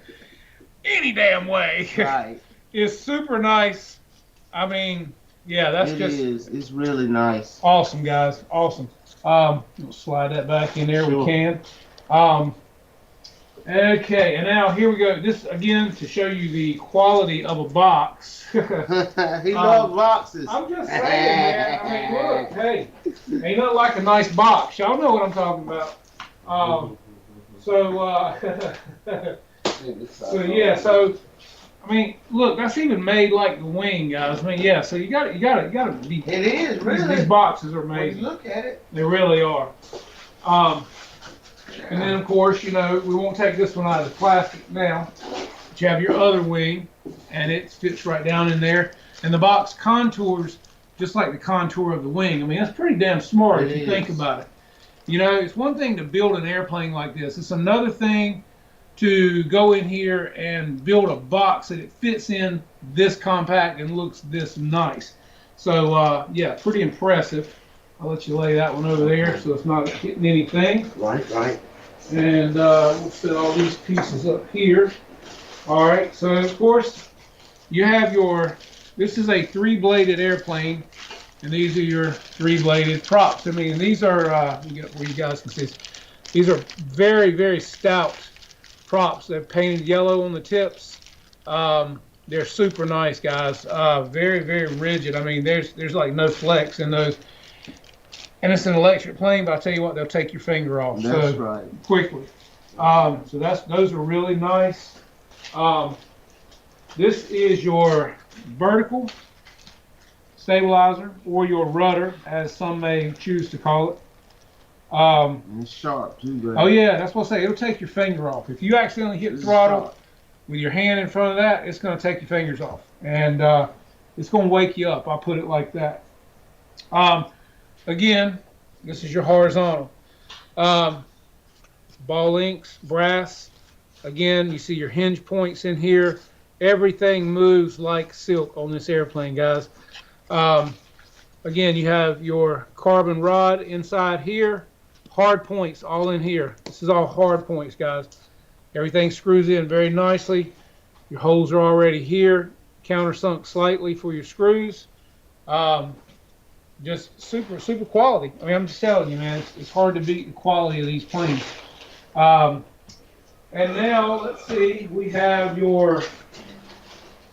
Speaker 2: Any damn way.
Speaker 3: Right.
Speaker 2: It's super nice. I mean, yeah, that's
Speaker 3: It is. It's really nice.
Speaker 2: Awesome, guys. Awesome. We'll slide that back in there.
Speaker 3: Sure.
Speaker 2: We can. Okay, and now here we go. This again to show you the quality of a box.
Speaker 3: He loves boxes.
Speaker 2: I'm just saying, man. I mean, look, hey, ain't nothing like a nice box. Y'all know what I'm talking about. So yeah, so I mean, look, that's even made like the wing, guys. I mean, yeah. So you got to be.
Speaker 3: It is really.
Speaker 2: These boxes are
Speaker 3: When
Speaker 2: amazing.
Speaker 3: you look at it.
Speaker 2: They really are. And then, of course, you know, we won't take this one out of the plastic now. But you have your other wing, and it fits right down in there. And the box contours just like the contour of the wing. I mean, that's pretty damn smart if you think about it. You know, it's one thing to build an airplane like this. It's another thing to go in here and build a box that it fits in this compact and looks this nice. So, yeah, pretty impressive. I'll let you lay that one over there so it's not hitting anything.
Speaker 3: Right, right.
Speaker 2: And we'll set all these pieces up here. All right, so of course, you have your, this is a 3-bladed airplane, and these are your 3-bladed props. I mean, these are, let me get up where you guys can see this. These are very, very stout props. They're painted yellow on the tips. They're super nice, guys. Very, very rigid. I mean, there's like no flex in those. And it's an electric plane, but I'll tell you what, they'll take your finger off.
Speaker 3: That's
Speaker 2: so
Speaker 3: right.
Speaker 2: Quickly. So those are really nice. This is your vertical stabilizer, or your rudder, as some may choose to call it.
Speaker 3: And it's sharp too, Greg.
Speaker 2: Oh yeah, that's what I say. It'll take your finger off. If you accidentally hit the throttle with your hand in front of that, it's going to take your fingers off, and it's going to wake you up. I'll put it like that. Again, this is your horizontal. Ball links, brass. Again, you see your hinge points in here. Everything moves like silk on this airplane, guys. Again, you have your carbon rod inside here. Hard points all in here. This is all hard points, guys. Everything screws in very nicely. Your holes are already here. Countersunk slightly for your screws. Just super, super quality. I mean, I'm just telling you, man, it's hard to beat the quality of these planes. And now, let's see, we have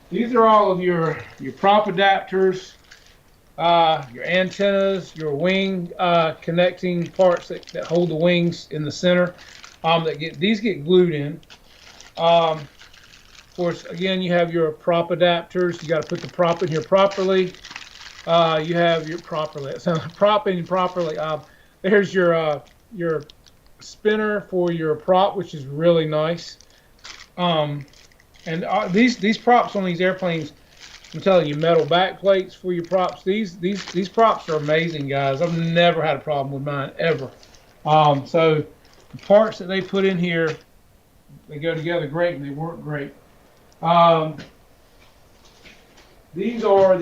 Speaker 2: these are all of your prop adapters, your antennas, your wing connecting parts that hold the wings in the center. These get glued in. Of course, again, you have your prop adapters. You got to put the prop in here properly. You have your properly. So prop in properly. There's your spinner for your prop, which is really nice. And these props on these airplanes, I'm telling you, metal back plates for your props. These props are amazing, guys. I've never had a problem with mine ever. So the parts that they put in here, they go together great and they work great. These are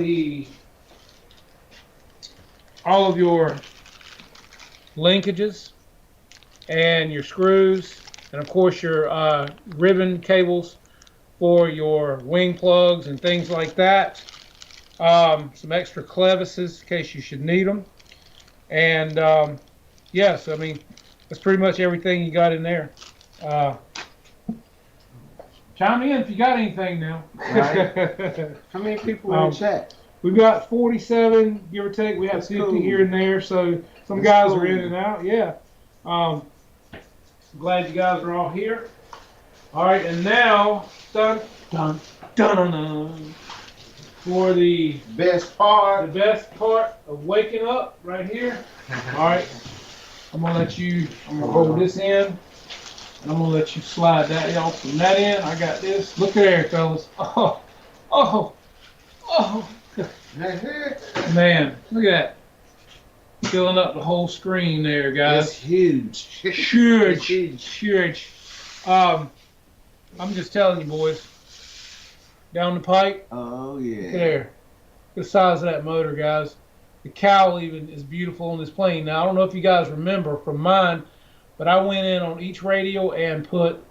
Speaker 2: all of your linkages and your screws, and of course your ribbon cables for your wing plugs and things like that. Some extra clevises in case you should need them. And yes, I mean, that's pretty much everything you got in there. Chime in if you got anything now.
Speaker 3: Right. How many people in the chat?
Speaker 2: We've got 47, give or take. We have
Speaker 3: That's
Speaker 2: 50
Speaker 3: cool.
Speaker 2: here and there, so some
Speaker 3: That's
Speaker 2: guys
Speaker 3: cool.
Speaker 2: are in and out. Yeah. Glad you guys are all here. All right, and now, dun, for the
Speaker 3: Best part.
Speaker 2: best part of waking up right here. All right, I'm gonna hold this in, and I'm gonna let you slide that off from that end. I got this. Look at there, fellas. Oh, man, look at that. Filling up the whole screen there, guys.
Speaker 3: That's huge.
Speaker 2: Huge. I'm just telling you, boys. Down the pipe.
Speaker 3: Oh yeah.
Speaker 2: Look there. Look at the size of that motor, guys. The cowl even is beautiful on this plane. Now, I don't know if you guys remember from mine, but I went in on each radio and put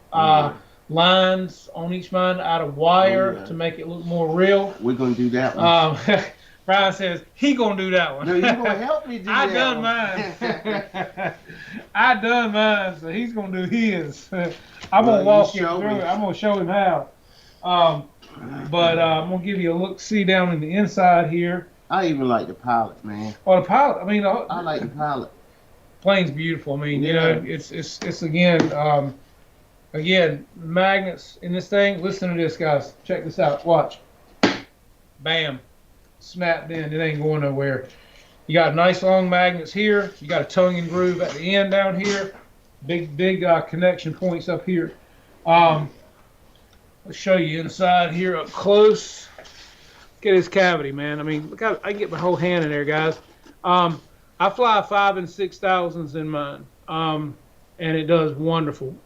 Speaker 2: lines on each mine out of wire to make it look more real.
Speaker 3: We're gonna do that one.
Speaker 2: Brian says he gonna do that one.
Speaker 3: No, you're gonna help me do that.
Speaker 2: I done mine. I done mine, so he's gonna do his. I'm gonna walk him through it. I'm gonna show him how. But I'm gonna give you a look see down in the inside here.
Speaker 3: I even like the pilot, man.
Speaker 2: Oh, the pilot. I mean,
Speaker 3: I like the pilot.
Speaker 2: Plane's beautiful. I mean, you know, it's again, magnets in this thing. Listen to this, guys. Check this out. Watch. Bam. Snapped in. It ain't going nowhere. You got nice long magnets here. You got a tongue and groove at the end down here. Big connection points up here. Let's show you inside here up close. Look at this cavity, man. I mean, look how I can get my whole hand in there, guys. I fly 5 and 6,000s in mine, and it does wonderful.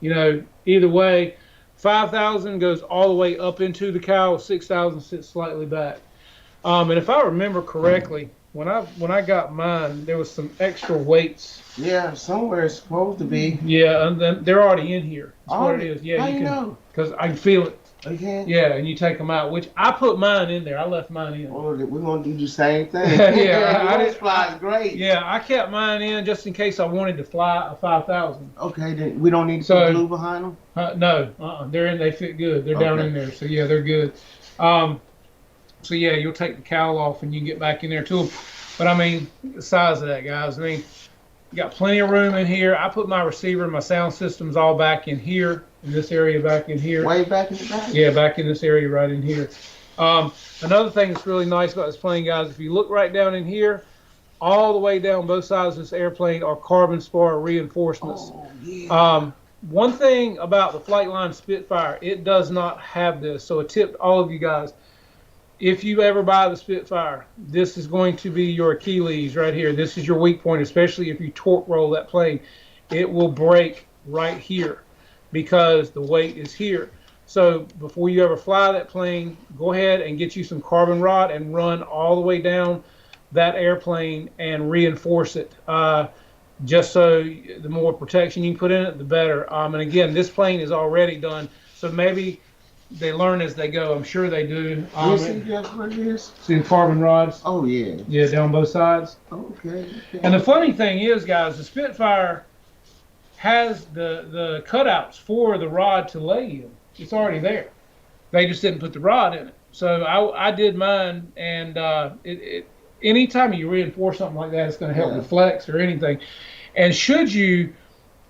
Speaker 2: You know, either way, 5,000 goes all the way up into the cowl. 6,000 sits slightly back. And if I remember correctly, when I got mine, there was some extra weights.
Speaker 3: Yeah, somewhere it's supposed to be.
Speaker 2: Yeah, and then they're already in here. That's what it is. Yeah,
Speaker 3: how you know?
Speaker 2: Because I can feel it.
Speaker 3: Oh, you can?
Speaker 2: Yeah, and you take them out, which I put mine in there. I left mine in.
Speaker 3: Oh, we're gonna do the same thing.
Speaker 2: Yeah, I
Speaker 3: Yours flies great.
Speaker 2: Yeah, I kept mine in just in case I wanted to fly a 5,000.
Speaker 3: Okay, then we don't need to put glue behind them.
Speaker 2: No, they're in. They fit good. They're down in there. So yeah, they're good. So yeah, you'll take the cowl off and you can get back in there to them. But I mean, the size of that, guys. I mean, you got plenty of room in here. I put my receiver and my sound systems all back in here, in this area back in here.
Speaker 3: Way back in the back?
Speaker 2: Yeah, back in this area right in here. Another thing that's really nice about this plane, guys, if you look right down in here, all the way down both sides of this airplane are carbon spar reinforcements.
Speaker 3: Oh, yeah.
Speaker 2: One thing about the Flightline Spitfire, it does not have this. So a tip to all of you guys, if you ever buy the Spitfire, this is going to be your Achilles right here. This is your weak point, especially if you torque roll that plane. It will break right here because the weight is here. So before you ever fly that plane, go ahead and get you some carbon rod and run all the way down that airplane and reinforce it. Just so the more protection you can put in it, the better. And again, this plane is already done, so maybe they learn as they go. I'm sure they do.
Speaker 3: See just what it is?
Speaker 2: See the carbon rods?
Speaker 3: Oh, yeah.
Speaker 2: Yeah, down both sides.
Speaker 3: Okay.
Speaker 2: And the funny thing is, guys, the Spitfire has the cutouts for the rod to lay in. It's already there. They just didn't put the rod in it. So I did mine, and anytime you reinforce something like that, it's going to help with flex or anything. And should you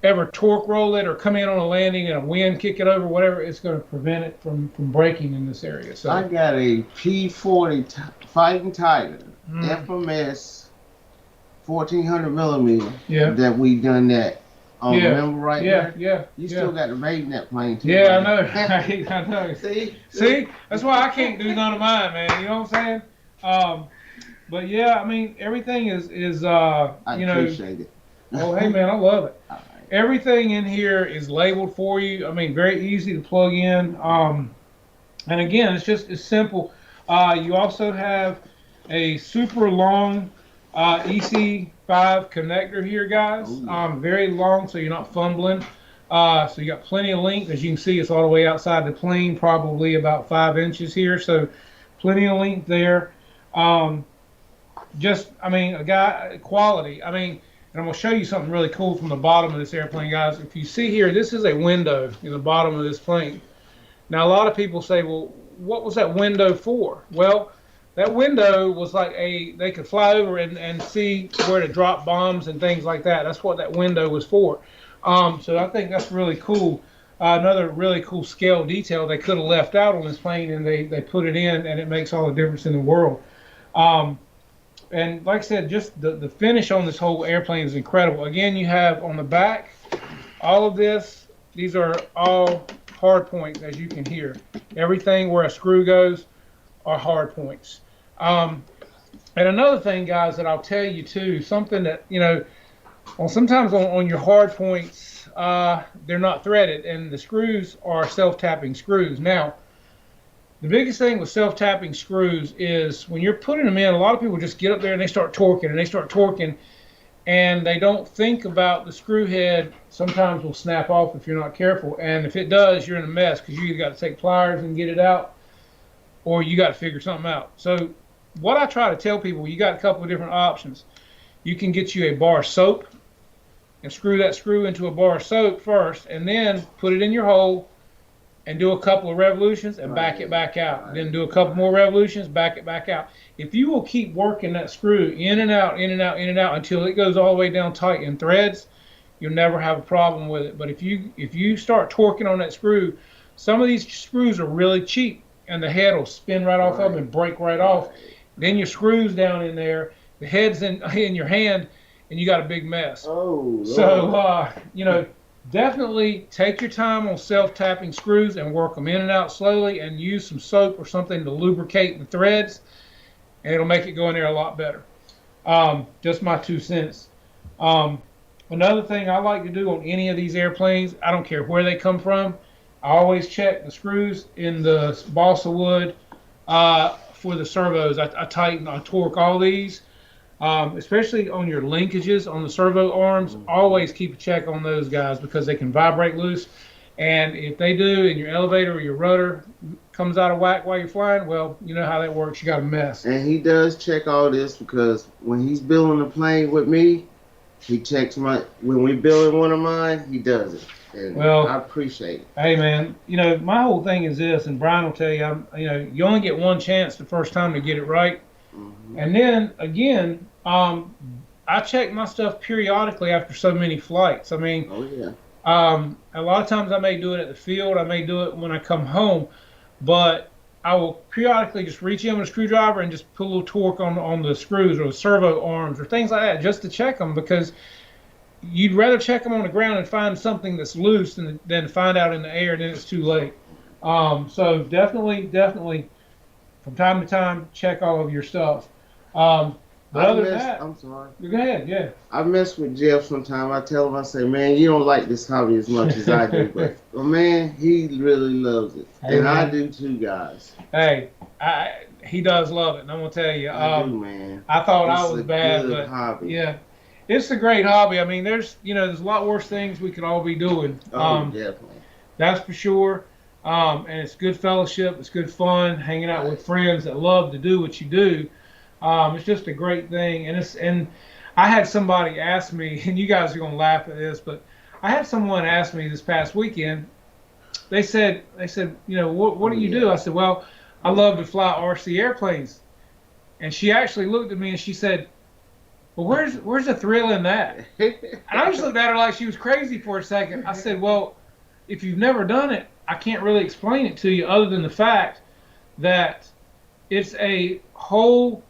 Speaker 2: ever torque roll it or come in on a landing and a wind kick it over, whatever, it's going to prevent it from breaking in this area. So
Speaker 3: I got a P40 Fighting Tiger
Speaker 2: mm,
Speaker 3: FMS 1400 millimeter.
Speaker 2: yeah,
Speaker 3: That we done that. Oh,
Speaker 2: yeah,
Speaker 3: remember right there?
Speaker 2: yeah.
Speaker 3: You still got the raid in that plane too.
Speaker 2: Yeah, I
Speaker 3: buddy.
Speaker 2: know. I know.
Speaker 3: See,
Speaker 2: That's why I can't do none of mine, man. You know what I'm saying? But yeah, I mean, everything is
Speaker 3: I
Speaker 2: you know.
Speaker 3: appreciate it.
Speaker 2: Oh, hey man, I love it.
Speaker 3: All right.
Speaker 2: Everything in here is labeled for you. I mean, very easy to plug in. And again, it's simple. You also have a super long EC5 connector here, guys.
Speaker 3: Oh, yeah.
Speaker 2: Very long, so you're not fumbling. So you got plenty of length. As you can see, it's all the way outside the plane, probably about 5 inches here. So plenty of length there. I mean, quality. I mean, and I'm going to show you something really cool from the bottom of this airplane, guys. If you see here, this is a window in the bottom of this plane. Now, a lot of people say, well, what was that window for? Well, that window was like they could fly over and see where to drop bombs and things like that. That's what that window was for. So I think that's really cool. Another really cool scale detail they could have left out on this plane, and they put it in, and it makes all the difference in the world. And like I said, just the finish on this whole airplane is incredible. Again, you have on the back, all of this, these are all hard points, as you can hear. Everything where a screw goes are hard points. And another thing, guys, that I'll tell you too, something that, you know, sometimes on your hard points, they're not threaded, and the screws are self-tapping screws. Now, the biggest thing with self-tapping screws is when you're putting them in, a lot of people just get up there and they start torquing, and they don't think about the screw head sometimes will snap off if you're not careful. And if it does, you're in a mess, because you either got to take pliers and get it out, or you got to figure something out. So what I try to tell people, you got a couple of different options. You can get you a bar of soap and screw that screw into a bar of soap first, and then put it in your hole and do a couple of revolutions and back it back out.
Speaker 3: Right.
Speaker 2: Then do a couple more revolutions, back it back out. If you will keep working that screw in and out, in and out, in and out until it goes all the way down tight in threads, you'll never have a problem with it. But if you start torquing on that screw, some of these screws are really cheap, and the head will spin right off of them and break right off. Then your screw's down in there, the head's in your hand, and you got a big mess.
Speaker 3: Oh,
Speaker 2: so you know, definitely take your time on self-tapping screws and work them in and out slowly, and use some soap or something to lubricate the threads, and it'll make it go in there a lot better. Just my 2 cents. Another thing I like to do on any of these airplanes, I don't care where they come from, I always check the screws in the balsa wood for the servos. I tighten, I torque all these. Especially on your linkages on the servo arms, always keep a check on those guys, because they can vibrate loose. And if they do, and your elevator or your rudder comes out of whack while you're flying, well, you know how that works. You got a mess.
Speaker 3: And he does check all this, because when he's building a plane with me, he checks when we're building one of mine, he does it. And well, I appreciate it.
Speaker 2: Hey man, you know, my whole thing is this, and Brian will tell you, you only get one chance the first time to get it right. Mm-hmm. And then again, I check my stuff periodically after so many flights. I mean,
Speaker 3: oh yeah.
Speaker 2: A lot of times I may do it at the field, I may do it when I come home, but I will periodically just reach in with a screwdriver and just put a little torque on the screws or the servo arms or things like that, just to check them, because you'd rather check them on the ground and find something that's loose than find out in the air, and then it's too late. So definitely, from time to time, check all of your stuff. But other than that,
Speaker 3: I'm sorry.
Speaker 2: Go ahead, yeah.
Speaker 3: I mess with Jeff sometimes. I tell him, I say, man, you don't like this hobby as much as I do, but man, he really loves it, and I do too, guys.
Speaker 2: Hey, he does love it, and I'm gonna tell you,
Speaker 3: I do, man.
Speaker 2: I thought I was bad, but
Speaker 3: hobby.
Speaker 2: Yeah, it's a great hobby. I mean, there's a lot worse things we could all be doing.
Speaker 3: Definitely. That's
Speaker 2: for sure. And it's good fellowship. It's good fun hanging out with friends that love to do what you do. It's just a great thing, and I had somebody ask me, and you guys are gonna laugh at this, but I had someone ask me this past weekend. They said, what do you do? I said, well, I love to fly RC airplanes. And she actually looked at me and she said, Well, where's the thrill in that? And I just looked at her like she was crazy for a second. I said, well, if you've never done it, I can't really explain it to you other than the fact that it's a whole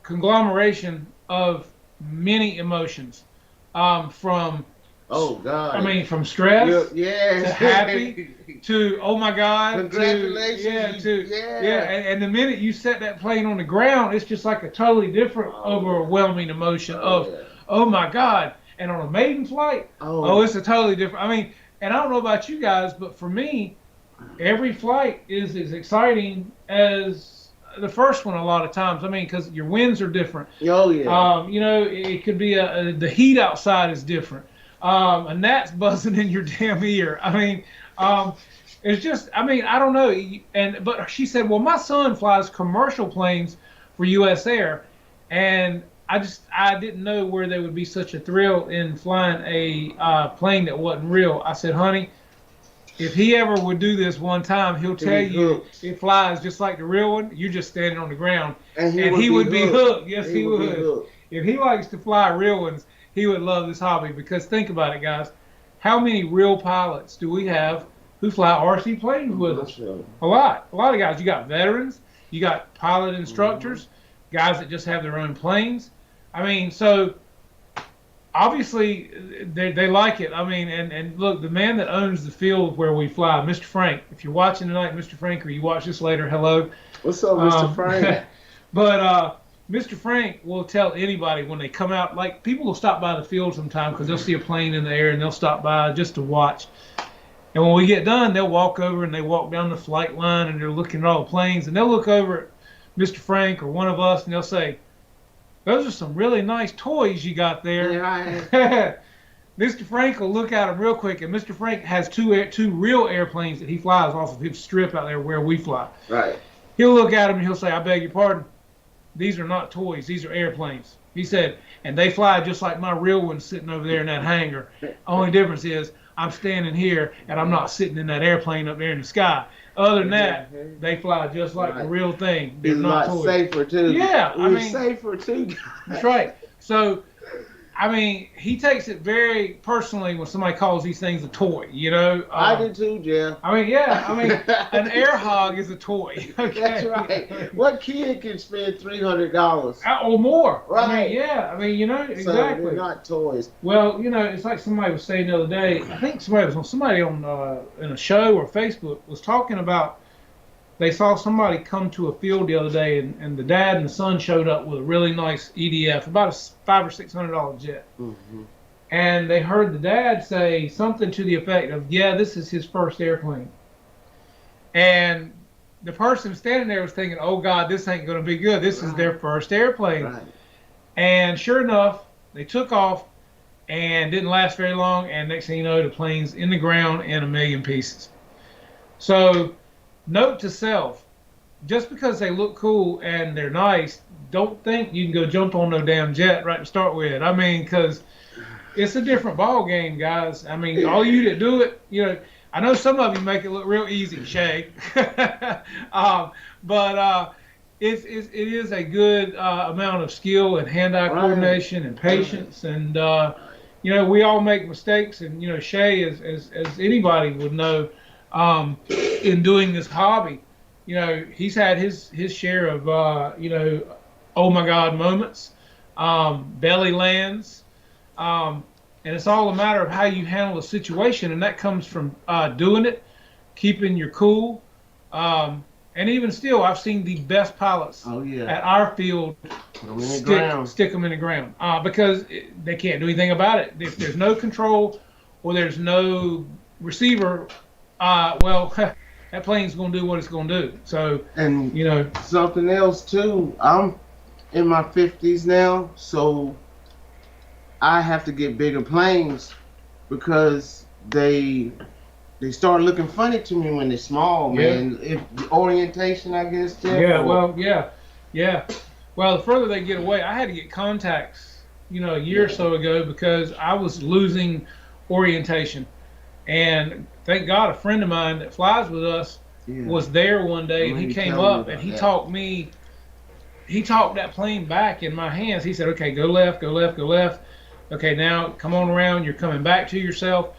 Speaker 2: conglomeration of many emotions, from
Speaker 3: Oh God!
Speaker 2: I mean, from stress
Speaker 3: yeah,
Speaker 2: to happy to oh my God,
Speaker 3: congratulations!
Speaker 2: and the minute you set that plane on the ground, it's just like a totally different, overwhelming emotion oh my God. And on a maiden flight, it's a totally different. I mean, and I don't know about you guys, but for me, every flight is as exciting as the first one a lot of times. I mean, because your winds are different.
Speaker 3: Oh yeah.
Speaker 2: You know, it could be the heat outside is different. A gnat's buzzing in your damn ear. I mean, it's just, I mean, I don't know. But she said, well, my son flies commercial planes for U.S. Air, and I didn't know where there would be such a thrill in flying a plane that wasn't real. I said, honey, if he ever would do this one time, he'll tell you it flies just like the real one. You're just standing on the ground, and he would be hooked. Yes, he would. If he likes to fly real ones, he would love this hobby, because think about it, guys. How many real pilots do we have who fly RC planes with us? A lot of guys. You got veterans, you got pilot instructors, guys that just have their own planes. I mean, so obviously they like it. I mean, and look, the man that owns the field where we fly, Mr. Frank. If you're watching tonight, Mr. Frank, or you watch this later, hello.
Speaker 3: What's up, Mr. Frank?
Speaker 2: But Mr. Frank will tell anybody when they come out, like people will stop by the field sometime because they'll see a plane in the air and they'll stop by just to watch. And when we get done, they'll walk over and they walk down the flight line and they're looking at all the planes, and they'll look over at Mr. Frank or one of us and they'll say, those are some really nice toys you got there.
Speaker 3: Yeah,
Speaker 2: Mr. Frank will look at them real quick, and Mr. Frank has two real airplanes that he flies off of his strip out there where we fly.
Speaker 3: Right.
Speaker 2: He'll look at them and he'll say, I beg your pardon, these are not toys, these are airplanes. He said, and they fly just like my real ones sitting over there in that hangar. Only difference is I'm standing here and I'm not sitting in that airplane up there in the sky. Other than that, they fly just like the real thing. They're not toys.
Speaker 3: Safer too.
Speaker 2: Yeah, I mean,
Speaker 3: safer too.
Speaker 2: That's right. So, I mean, he takes it very personally when somebody calls these things a toy, you know.
Speaker 3: I do too, Jeff.
Speaker 2: I mean, yeah. I mean, an air hog is a toy. Okay?
Speaker 3: That's right. What kid can spend $300?
Speaker 2: Or more.
Speaker 3: Right.
Speaker 2: I mean, yeah. I mean, you know, exactly.
Speaker 3: So they're not toys.
Speaker 2: Well, you know, it's like somebody was saying the other day. I think somebody on in a show or Facebook was talking about. They saw somebody come to a field the other day, and the dad and the son showed up with a really nice EDF, about a $500 or $600 jet.
Speaker 3: Mm-hmm.
Speaker 2: And they heard the dad say something to the effect of, yeah, this is his first airplane. And the person standing there was thinking, oh, God, this ain't going to be good. This is their first airplane.
Speaker 3: Right.
Speaker 2: And sure enough, they took off and didn't last very long. And next thing you know, the plane's in the ground in a million pieces. So, note to self, just because they look cool and they're nice, don't think you can go jump on no damn jet right to start with. I mean, because it's a different ball game, guys. I mean, all you that do it, you know, I know some of you make it look real easy, Shay. But it is a good amount of skill and hand-eye coordination and patience. And, you know, we all make mistakes. And, you know, Shay, as anybody would know, in doing this hobby, you know, he's had his share of, you know, oh my God moments, belly lands, and it's all a matter of how you handle the situation, and that comes from doing it, keeping your cool, and even still, I've seen the best pilots at our field stick them in the ground because they can't do anything about it. If there's no control or there's no receiver, well, that plane's going to do what it's going to do. So,
Speaker 3: and
Speaker 2: you know,
Speaker 3: something else too. I'm in my 50s now, so I have to get bigger planes because they start looking funny to me when they're small, man. If the orientation, I guess. Jeff,
Speaker 2: yeah. Well, the further they get away, I had to get contacts, you know, a year or so ago because I was losing orientation. And thank God a friend of mine that flies with us was there one day, and he came up and he taught me he talked that plane back in my hands. He said, okay, go left, go left, go left. Okay, now come on around. You're coming back to yourself.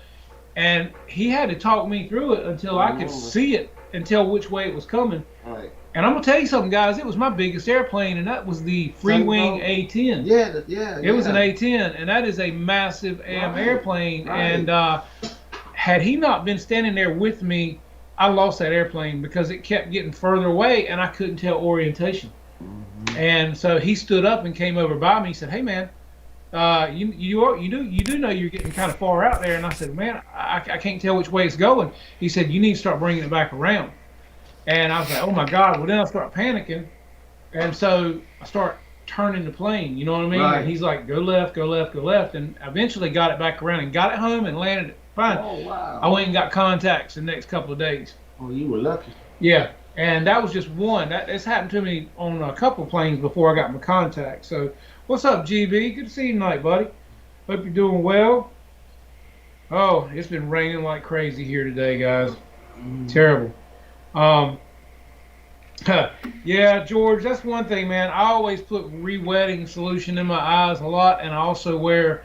Speaker 2: And he had to talk me through it until I could see it and tell which way it was coming.
Speaker 3: Right.
Speaker 2: And I'm going to tell you something, guys. It was my biggest airplane, and that was the Freewing A-10.
Speaker 3: Yeah.
Speaker 2: It was an A-10, and that is a massive airplane.
Speaker 3: Right.
Speaker 2: And had he not been standing there with me, I lost that airplane because it kept getting further away, and I couldn't tell orientation. Mm-hmm. And so he stood up and came over by me. He said, "Hey, man, you do know you're getting kind of far out there." And I said, "Man, I can't tell which way it's going." He said, "You need to start bringing it back around." And I was like, "Oh my God!" Well, then I start panicking, and so I start turning the plane. You know what I mean?
Speaker 3: Right.
Speaker 2: And he's like, "Go left, go left, go left," and eventually got it back around and got it home and landed it fine.
Speaker 3: Oh wow!
Speaker 2: I went and got contacts the next couple of days.
Speaker 3: Oh, you were lucky.
Speaker 2: Yeah, and that was just one. That's happened to me on a couple of planes before I got my contacts. So, what's up, GB? Good to see you tonight, buddy. Hope you're doing well. Oh, it's been raining like crazy here today, guys. Terrible. Yeah, George, that's one thing, man. I always put re-wetting solution in my eyes a lot, and I also wear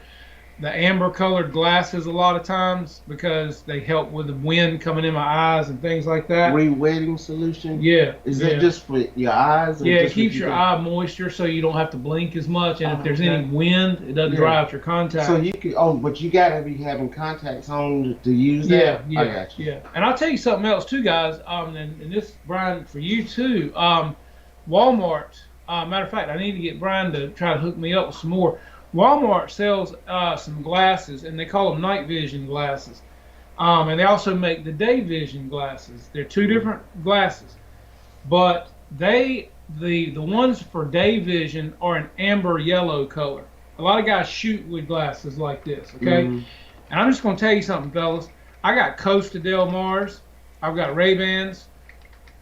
Speaker 2: the amber-colored glasses a lot of times because they help with the wind coming in my eyes and things like that.
Speaker 3: Re-wetting solution?
Speaker 2: Yeah.
Speaker 3: Is that just for your eyes? Or
Speaker 2: yeah,
Speaker 3: just
Speaker 2: it keeps your eye moisture so you don't have to blink as much, and if there's
Speaker 3: okay.
Speaker 2: any wind, it doesn't dry out your contact.
Speaker 3: So you could, but you gotta be having contacts on to use that?
Speaker 2: Yeah.
Speaker 3: I got you.
Speaker 2: Yeah. And I'll tell you something else too, guys, and this, Brian, for you too, Walmart, matter of fact, I need to get Brian to try to hook me up with some more. Walmart sells some glasses, and they call them night vision glasses. And they also make the day vision glasses. They're two different glasses. But the ones for day vision are an amber yellow color. A lot of guys shoot with glasses like this, okay? Mm-hmm. And I'm just going to tell you something, fellas. I got Costa Del Mars. I've got Ray-Bans.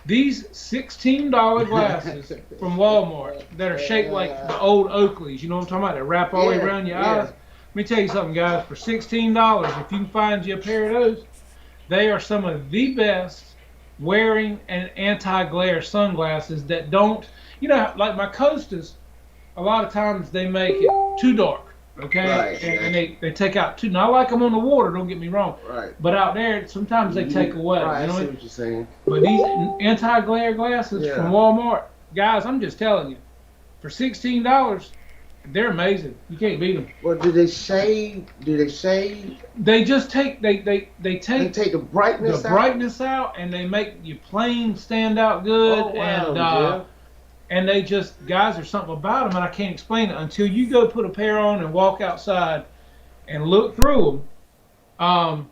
Speaker 2: These $16 glasses from Walmart that are shaped like the old Oakleys, you know what I'm talking about? They wrap all the way around your eyes. Let me tell you something, guys. For $16, if you can find you a pair of those, they are some of the best wearing and anti-glare sunglasses that don't, like my Costas, a lot of times they make it too dark. Okay,
Speaker 3: right,
Speaker 2: and they take out too. Now I like them on the water. Don't get me wrong.
Speaker 3: Right.
Speaker 2: But out there, sometimes they take away.
Speaker 3: Right.
Speaker 2: You know
Speaker 3: I see what you're saying.
Speaker 2: But these anti-glare glasses from Walmart, guys, I'm just telling you, for $16, they're amazing. You can't beat them.
Speaker 3: Well, do they shade?
Speaker 2: They just take they take
Speaker 3: the brightness
Speaker 2: out, and they make your plane stand out good.
Speaker 3: Oh, wow,
Speaker 2: and they just, guys, there's something about them, and I can't explain it until you go put a pair on and walk outside and look through them.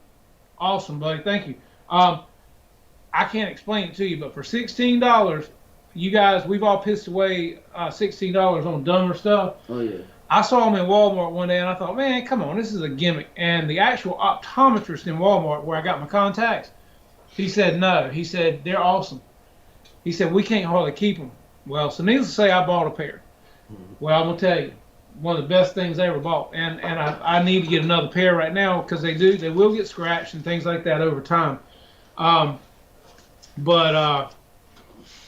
Speaker 2: Awesome, buddy. Thank you. I can't explain it to you, but for $16, you guys, we've all pissed away $16 on dumber stuff.
Speaker 3: Oh, yeah.
Speaker 2: I saw them in Walmart one day, and I thought, man, come on, this is a gimmick. And the actual optometrist in Walmart, where I got my contacts, he said, no. He said, they're awesome. He said, we can't hardly keep them. Well, so needless to say, I bought a pair. Well, I'm going to tell you, one of the best things I ever bought. And I need to get another pair right now because they will get scratched and things like that over time. But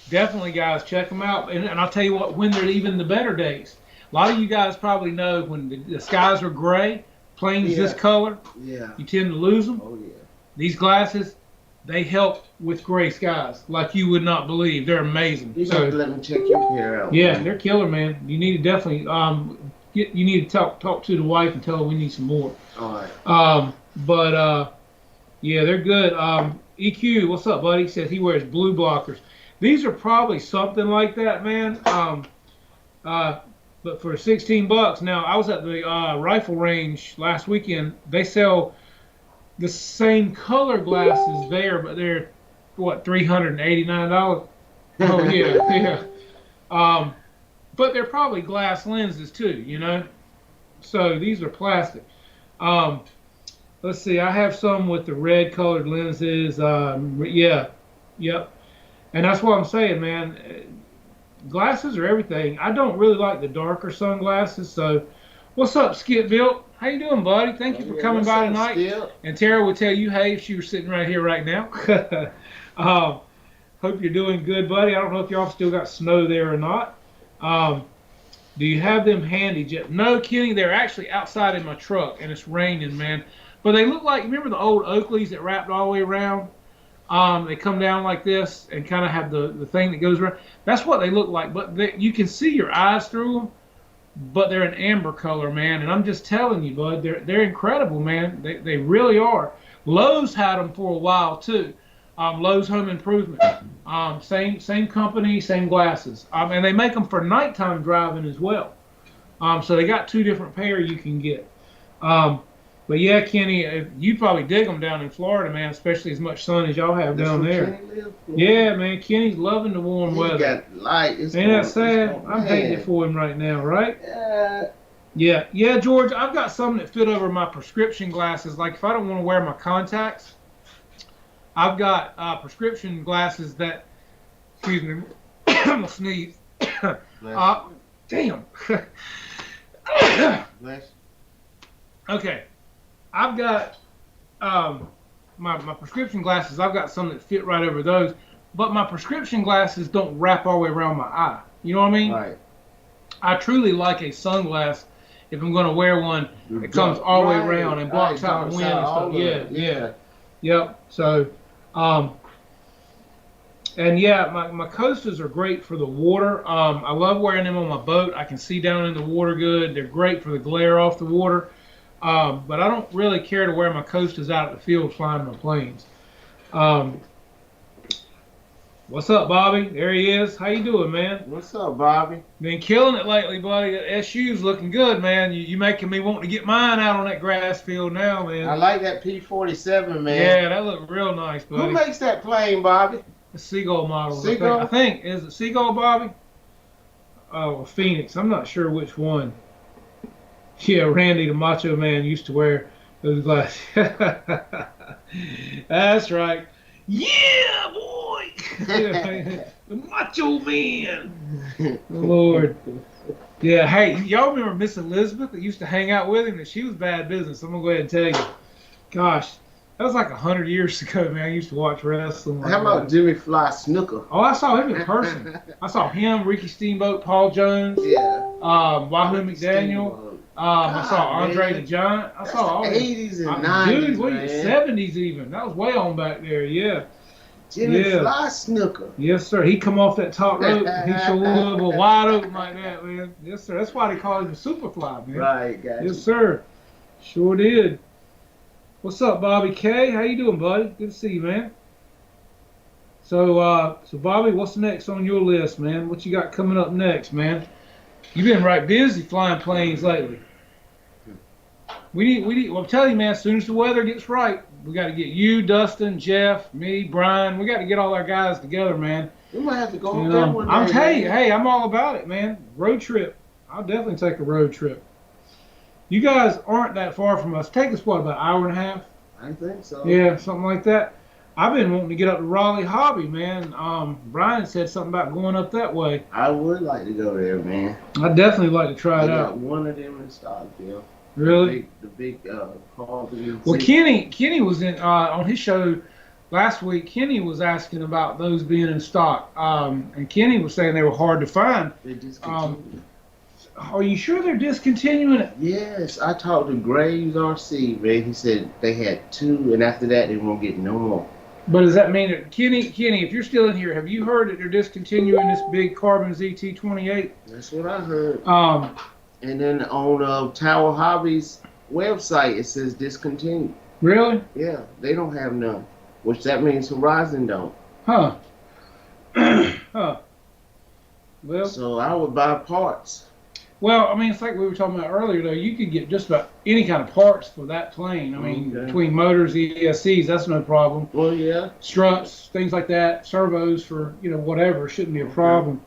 Speaker 2: definitely, guys, check them out. And I'll tell you what, when they're even the better days. A lot of you guys probably know when the skies are gray, planes this color, you tend to lose them.
Speaker 3: Oh, yeah.
Speaker 2: These glasses, they help with gray skies like you would not believe. They're amazing.
Speaker 3: You have to let me check your pair out.
Speaker 2: Yeah, they're killer, man. You need to definitely you need to talk to the wife and tell her we need some more.
Speaker 3: All right.
Speaker 2: But yeah, they're good. EQ, what's up, buddy? He says he wears blue blockers. These are probably something like that, man. But for $16, now I was at the rifle range last weekend. They sell the same color glasses there, but they're what, $389? Oh yeah, yeah. But they're probably glass lenses too, So these are plastic. Let's see, I have some with the red colored lenses. Yep. And that's what I'm saying, man. Glasses are everything. I don't really like the darker sunglasses. So, what's up, Skipville? How you doing, buddy? Thank you for coming by tonight.
Speaker 3: Skip?
Speaker 2: And Tara would tell you, hey, if she was sitting right here right now. Hope you're doing good, buddy. I don't know if y'all still got snow there or not. Do you have them handy, Jeff? No, Kenny, they're actually outside in my truck, and it's raining, man. But they look like, remember the old Oakleys that wrapped all the way around? They come down like this and kind of have the thing that goes around. That's what they look like, but you can see your eyes through them, but they're an amber color, man. And I'm just telling you, bud, they're incredible, man. They really are. Lowe's had them for a while, too. Lowe's Home Improvement. Same company, same glasses. And they make them for nighttime driving as well. So they got 2 different pair you can get. But yeah, Kenny, you probably dig them down in Florida, man, especially as much sun as y'all have down there. Yeah, man, Kenny's loving the warm weather.
Speaker 3: Got light.
Speaker 2: Ain't that sad? I'm hating it for him right now, right? Yeah, George, I've got some that fit over my prescription glasses. Like if I don't want to wear my contacts, I've got prescription glasses that, excuse me, I'm going to sneeze. Damn. Okay. I've got my prescription glasses, I've got some that fit right over those, but my prescription glasses don't wrap all the way around my eye. You know what I mean?
Speaker 3: Right.
Speaker 2: I truly like a sunglass if I'm going to wear one that comes all the way around and blocks out the wind and stuff. Yeah. Yep. So, and yeah, my coasters are great for the water. I love wearing them on my boat. I can see down in the water good. They're great for the glare off the water. But I don't really care to wear my coasters out at the field flying my planes. What's up, Bobby? There he is. How you doing, man?
Speaker 3: What's up, Bobby?
Speaker 2: Been killing it lately, buddy. That SU's looking good, man. You making me want to get mine out on that grass field now, man.
Speaker 3: I like that P-47, man.
Speaker 2: Yeah, that looked real nice, buddy.
Speaker 3: Who makes that plane, Bobby?
Speaker 2: The Seagull model.
Speaker 3: Seagull?
Speaker 2: I think. Is it Seagull, Bobby? Oh, Phoenix. I'm not sure which one. Yeah, Randy, the Macho Man, used to wear those glasses. That's right. Yeah, boy! The Macho Man! Lord. Yeah, hey, y'all remember Miss Elizabeth that used to hang out with him? That she was bad business. I'm going to go ahead and tell you. Gosh, that was like 100 years ago, man. I used to watch wrestling.
Speaker 3: How about Jimmy Fly Snooker?
Speaker 2: Oh, I saw him in person. I saw him, Ricky Steamboat, Paul Jones, Wahoo McDaniel. I saw Andre the Giant. I saw all
Speaker 3: the 80s and 90s,
Speaker 2: dude, what, 70s even. That was way on back there, yeah.
Speaker 3: Jimmy Fly Snooker.
Speaker 2: Yes, sir. He come off that top rope. He showed up wide open like that, man. Yes, sir. That's why they call him the Superfly, man.
Speaker 3: Right, guys.
Speaker 2: Yes, sir. Sure did. What's up, Bobby K? How you doing, buddy? Good to see you, man. So Bobby, what's next on your list, man? What you got coming up next, man? You've been right busy flying planes lately. We need. Well, I'm telling you, man. As soon as the weather gets right, we got to get you, Dustin, Jeff, me, Brian. We got to get all our guys together, man.
Speaker 3: We might have to go on that one day.
Speaker 2: I'm telling you, hey, I'm all about it, man. Road trip. I'll definitely take a road trip. You guys aren't that far from us. Take us what, about an hour and a half?
Speaker 3: I think so.
Speaker 2: Yeah, something like that. I've been wanting to get up to Raleigh Hobby, man. Brian said something about going up that way.
Speaker 3: I would like to go there, man.
Speaker 2: I'd definitely like to try it out.
Speaker 3: Got one of them in stock, Bill.
Speaker 2: Really?
Speaker 3: The big Hobby.
Speaker 2: Well, Kenny was in on his show last week. Kenny was asking about those being in stock, and Kenny was saying they were hard to find.
Speaker 3: They discontinued.
Speaker 2: Are you sure they're discontinuing it?
Speaker 3: Yes, I talked to Graves RC, man. He said they had 2, and after that they won't get no more.
Speaker 2: But does that mean that Kenny, if you're still in here, have you heard that they're discontinuing this big Carbon ZT-28?
Speaker 3: That's what I heard. And then on Tower Hobbies website it says discontinued.
Speaker 2: Really?
Speaker 3: Yeah, they don't have none. Which that means Horizon don't.
Speaker 2: Huh. Huh. Well.
Speaker 3: So I would buy parts.
Speaker 2: Well, I mean, it's like we were talking about earlier, though. You could get just about any kind of parts for that plane. I mean, between motors, ESCs, that's no problem.
Speaker 3: Well, yeah.
Speaker 2: Struts, things like that, servos for, whatever, shouldn't be a problem.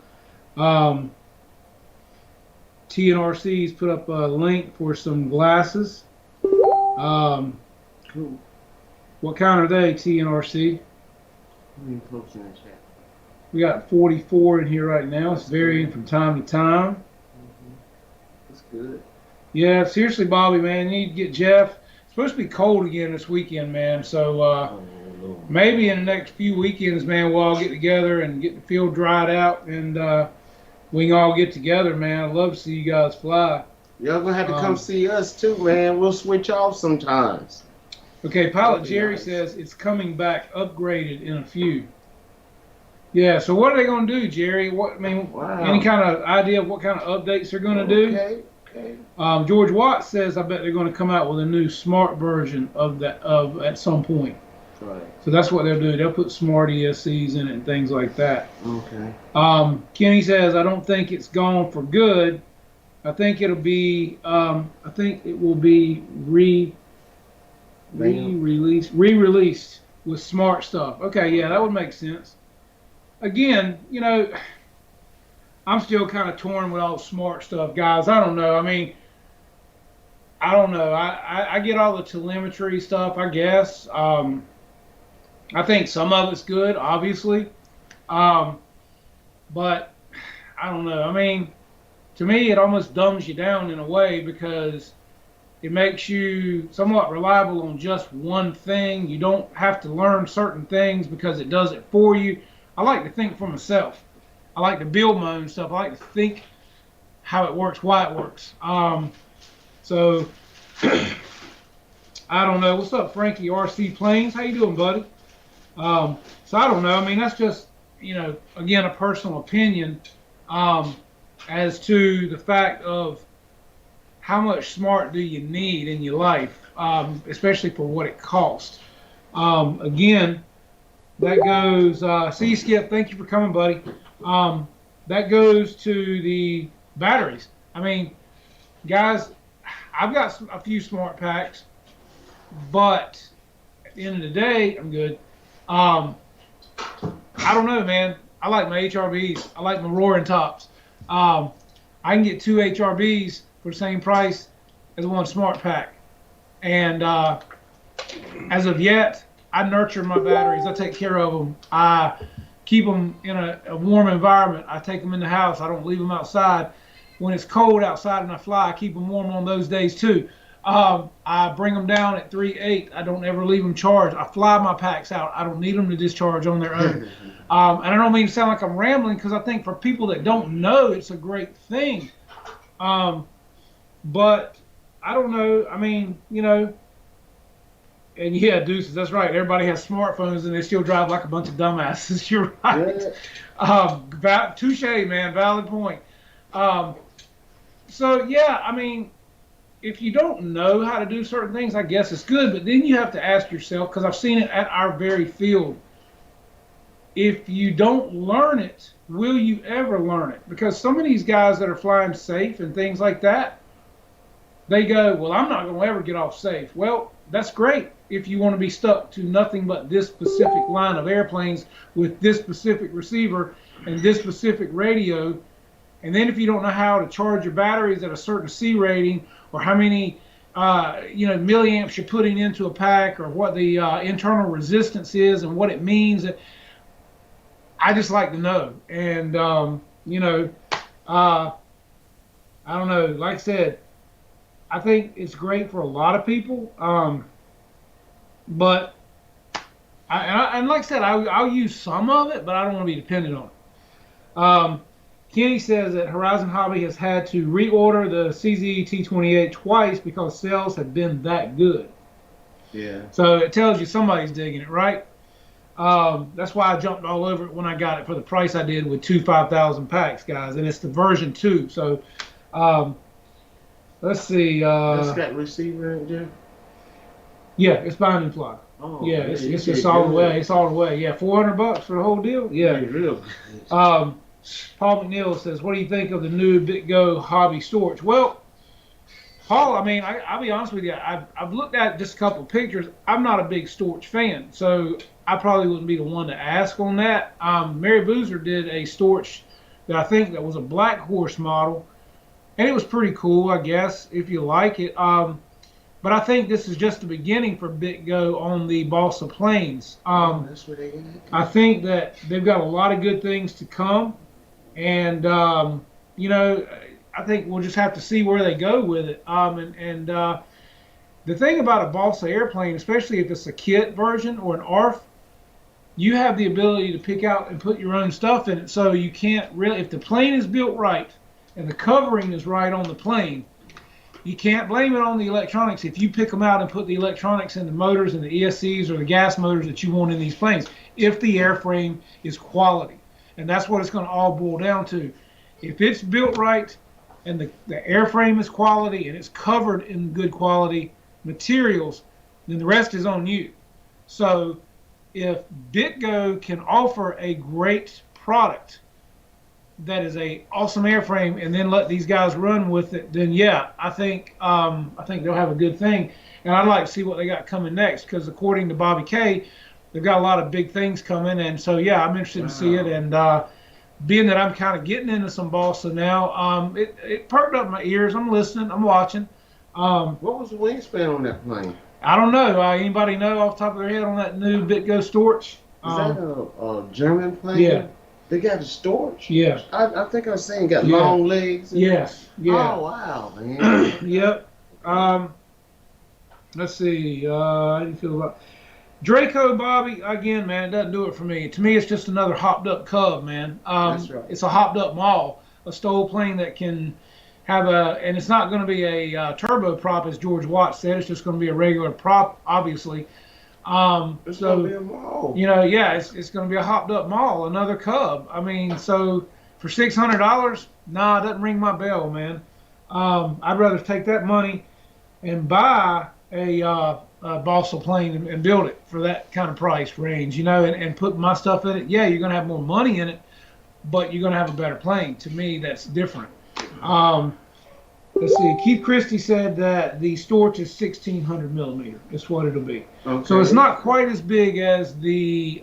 Speaker 2: TNRC's put up a link for some glasses.
Speaker 3: Cool.
Speaker 2: What kind are they, TNRC? We got 44 in here right now. It's varying from time to time.
Speaker 3: Good.
Speaker 2: Yeah, seriously, Bobby, man, you need to get Jeff. It's supposed to be cold again this weekend, man. So maybe in the next few weekends, man, we'll all get together and get the field dried out, and we can all get together, man. I'd love to see you guys fly.
Speaker 3: Y'all gonna have to come see us too, man. We'll switch off sometimes.
Speaker 2: Okay, Pilot
Speaker 3: That'd be
Speaker 2: Jerry
Speaker 3: nice.
Speaker 2: says it's coming back upgraded in a few. Yeah, so what are they going to do, Jerry?
Speaker 3: Wow.
Speaker 2: Any kind of idea of what kind of updates they're going to do?
Speaker 3: Okay.
Speaker 2: George Watts says I bet they're going to come out with a new smart version of at some point.
Speaker 3: Right.
Speaker 2: So that's what they'll do. They'll put smart ESCs in it and things like that.
Speaker 3: Okay.
Speaker 2: Kenny says I don't think it's gone for good. I think it'll be. I think it will be re-released with smart stuff. Okay, yeah, that would make sense. Again, I'm still kind of torn with all the smart stuff, guys. I don't know. I mean, I don't know. I get all the telemetry stuff, I guess. I think some of it's good, obviously. But I don't know. I mean, to me, it almost dumbs you down in a way because it makes you somewhat reliable on just one thing. You don't have to learn certain things because it does it for you. I like to think for myself. I like to build my own stuff. I like to think how it works, why it works. So I don't know. What's up, Frankie RC Planes? How you doing, buddy? So I don't know. I mean, that's just, again, a personal opinion as to the fact of how much smart do you need in your life, especially for what it costs. Again, that goes, see you, Skip, thank you for coming, buddy. That goes to the batteries. I mean, guys, I've got a few smart packs, but at the end of the day, I'm good. I don't know, man. I like my HRBs. I like my roaring tops. I can get 2 HRBs for the same price as one smart pack. And as of yet, I nurture my batteries. I take care of them. I keep them in a warm environment. I take them in the house. I don't leave them outside. When it's cold outside and I fly, I keep them warm on those days too. I bring them down at 3.8. I don't ever leave them charged. I fly my packs out. I don't need them to discharge on their own. And I don't mean to sound like I'm rambling because I think for people that don't know, it's a great thing. But I don't know. I mean, and yeah, Deuces, that's right. Everybody has smartphones and they still drive like a bunch of dumbasses. You're right. Yeah. Touche, man. Valid point. So, yeah, I mean, if you don't know how to do certain things, I guess it's good. But then you have to ask yourself, because I've seen it at our very field, if you don't learn it, will you ever learn it? Because some of these guys that are flying safe and things like that, they go, well, I'm not going to ever get off safe. Well, that's great if you want to be stuck to nothing but this specific line of airplanes with this specific receiver and this specific radio. And then if you don't know how to charge your batteries at a certain C rating or how many milliamps you're putting into a pack or what the internal resistance is and what it means, I just like to know. And, I don't know. Like I said, I think it's great for a lot of people. But, and like I said, I'll use some of it, but I don't want to be dependent on it. Kenny says that Horizon Hobby has had to reorder the CZ T28 twice because sales have been that good.
Speaker 3: Yeah.
Speaker 2: So it tells you somebody's digging it, right? That's why I jumped all over it when I got it for the price I did with 5,000 packs, guys. And it's the version 2. So let's see.
Speaker 3: That's got receiver in there?
Speaker 2: Yeah, it's bind and fly.
Speaker 3: Oh,
Speaker 2: yeah, it's just all the way. It's all the way. Yeah, $400 for the whole deal. Yeah.
Speaker 3: Real.
Speaker 2: Paul McNeil says, what do you think of the new BitGo hobby storage? Well, Paul, I mean, I'll be honest with you. I've looked at just a couple of pictures. I'm not a big storage fan, so I probably wouldn't be the one to ask on that. Mary Boozer did a storage that I think that was a Black Horse model, and it was pretty cool, I guess, if you like it. But I think this is just the beginning for BitGo on the Balsa Plains.
Speaker 3: That's where they get it.
Speaker 2: I think that they've got a lot of good things to come. And, I think we'll just have to see where they go with it. The thing about a Balsa airplane, especially if it's a kit version or an ARF, you have the ability to pick out and put your own stuff in it. So you can't really, if the plane is built right and the covering is right on the plane, you can't blame it on the electronics if you pick them out and put the electronics in the motors and the ESCs or the gas motors that you want in these planes, if the airframe is quality. And that's what it's going to all boil down to. If it's built right and the airframe is quality and it's covered in good quality materials, then the rest is on you. So if BitGo can offer a great product that is a awesome airframe and then let these guys run with it, then yeah, I think they'll have a good thing. And I'd like to see what they got coming next, because according to Bobby K, they've got a lot of big things coming. And so yeah, I'm interested to see it. And being that I'm kind of getting into some balsa now, it perked up my ears. I'm listening. I'm watching.
Speaker 3: What was the wingspan on that plane?
Speaker 2: I don't know. Anybody know off the top of their head on that new BitGo Storch?
Speaker 3: Is that a German plane?
Speaker 2: Yeah.
Speaker 3: They got the Storch?
Speaker 2: Yeah.
Speaker 3: I think I was saying got long legs.
Speaker 2: Yes. Yeah.
Speaker 3: Oh, wow, man.
Speaker 2: Yep. Let's see. How do you feel about Draco, Bobby? Again, man, it doesn't do it for me. To me, it's just another hopped up Cub, man.
Speaker 3: That's right.
Speaker 2: It's a hopped up Maul, a STOL plane that can have and it's not going to be a turbo prop, as George Watts said. It's just going to be a regular prop, obviously.
Speaker 3: It's going to be a Maul.
Speaker 2: You know, yeah, it's going to be a hopped up Maul, another Cub. I mean, so for $600, nah, it doesn't ring my bell, man. I'd rather take that money and buy a balsa plane and build it for that kind of price range, you know, and put my stuff in it. Yeah, you're going to have more money in it, but you're going to have a better plane. To me, that's different. Let's see. Keith Christie said that the Storch is 1600 millimeter. That's what it'll be. Okay. So it's not quite as big as the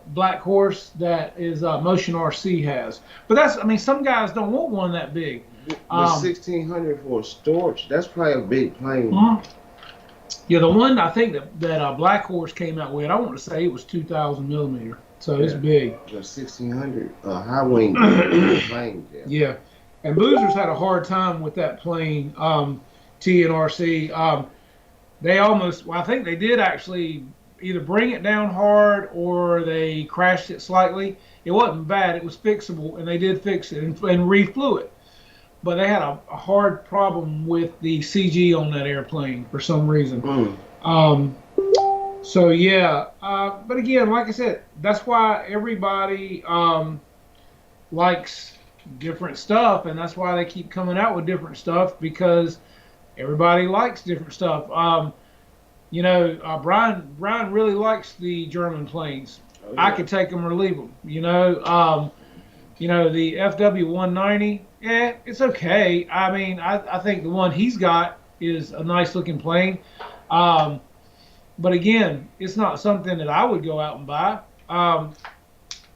Speaker 2: Black Horse that is Motion RC has. But that's, I mean, some guys don't want one that big.
Speaker 3: The 1600 for a Storch, that's probably a big plane.
Speaker 2: Yeah, the one I think that Black Horse came out with, I want to say it was 2000 millimeter. So it's big.
Speaker 3: The 1600 high wing plane.
Speaker 2: Yeah. And Boozer's had a hard time with that plane, T and RC. They almost, well, I think they did actually either bring it down hard or they crashed it slightly. It wasn't bad. It was fixable, and they did fix it and reflew it. But they had a hard problem with the CG on that airplane for some reason. So, yeah. But again, like I said, that's why everybody likes different stuff, and that's why they keep coming out with different stuff, because everybody likes different stuff. You know, Brian really likes the German planes. Oh, yeah. I could take them or leave them. You know, the FW-190, yeah, it's okay. I mean, I think the one he's got is a nice looking plane. But again, it's not something that I would go out and buy.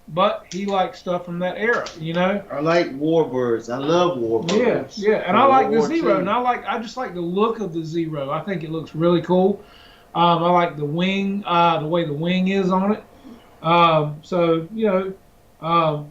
Speaker 2: But he likes stuff from that era, you know. I
Speaker 3: like warbirds. I love warbirds.
Speaker 2: Yeah, and I like the Zero, and I just like the look of the Zero. I think it looks really cool. I like the wing, the way the wing is on it. So you know,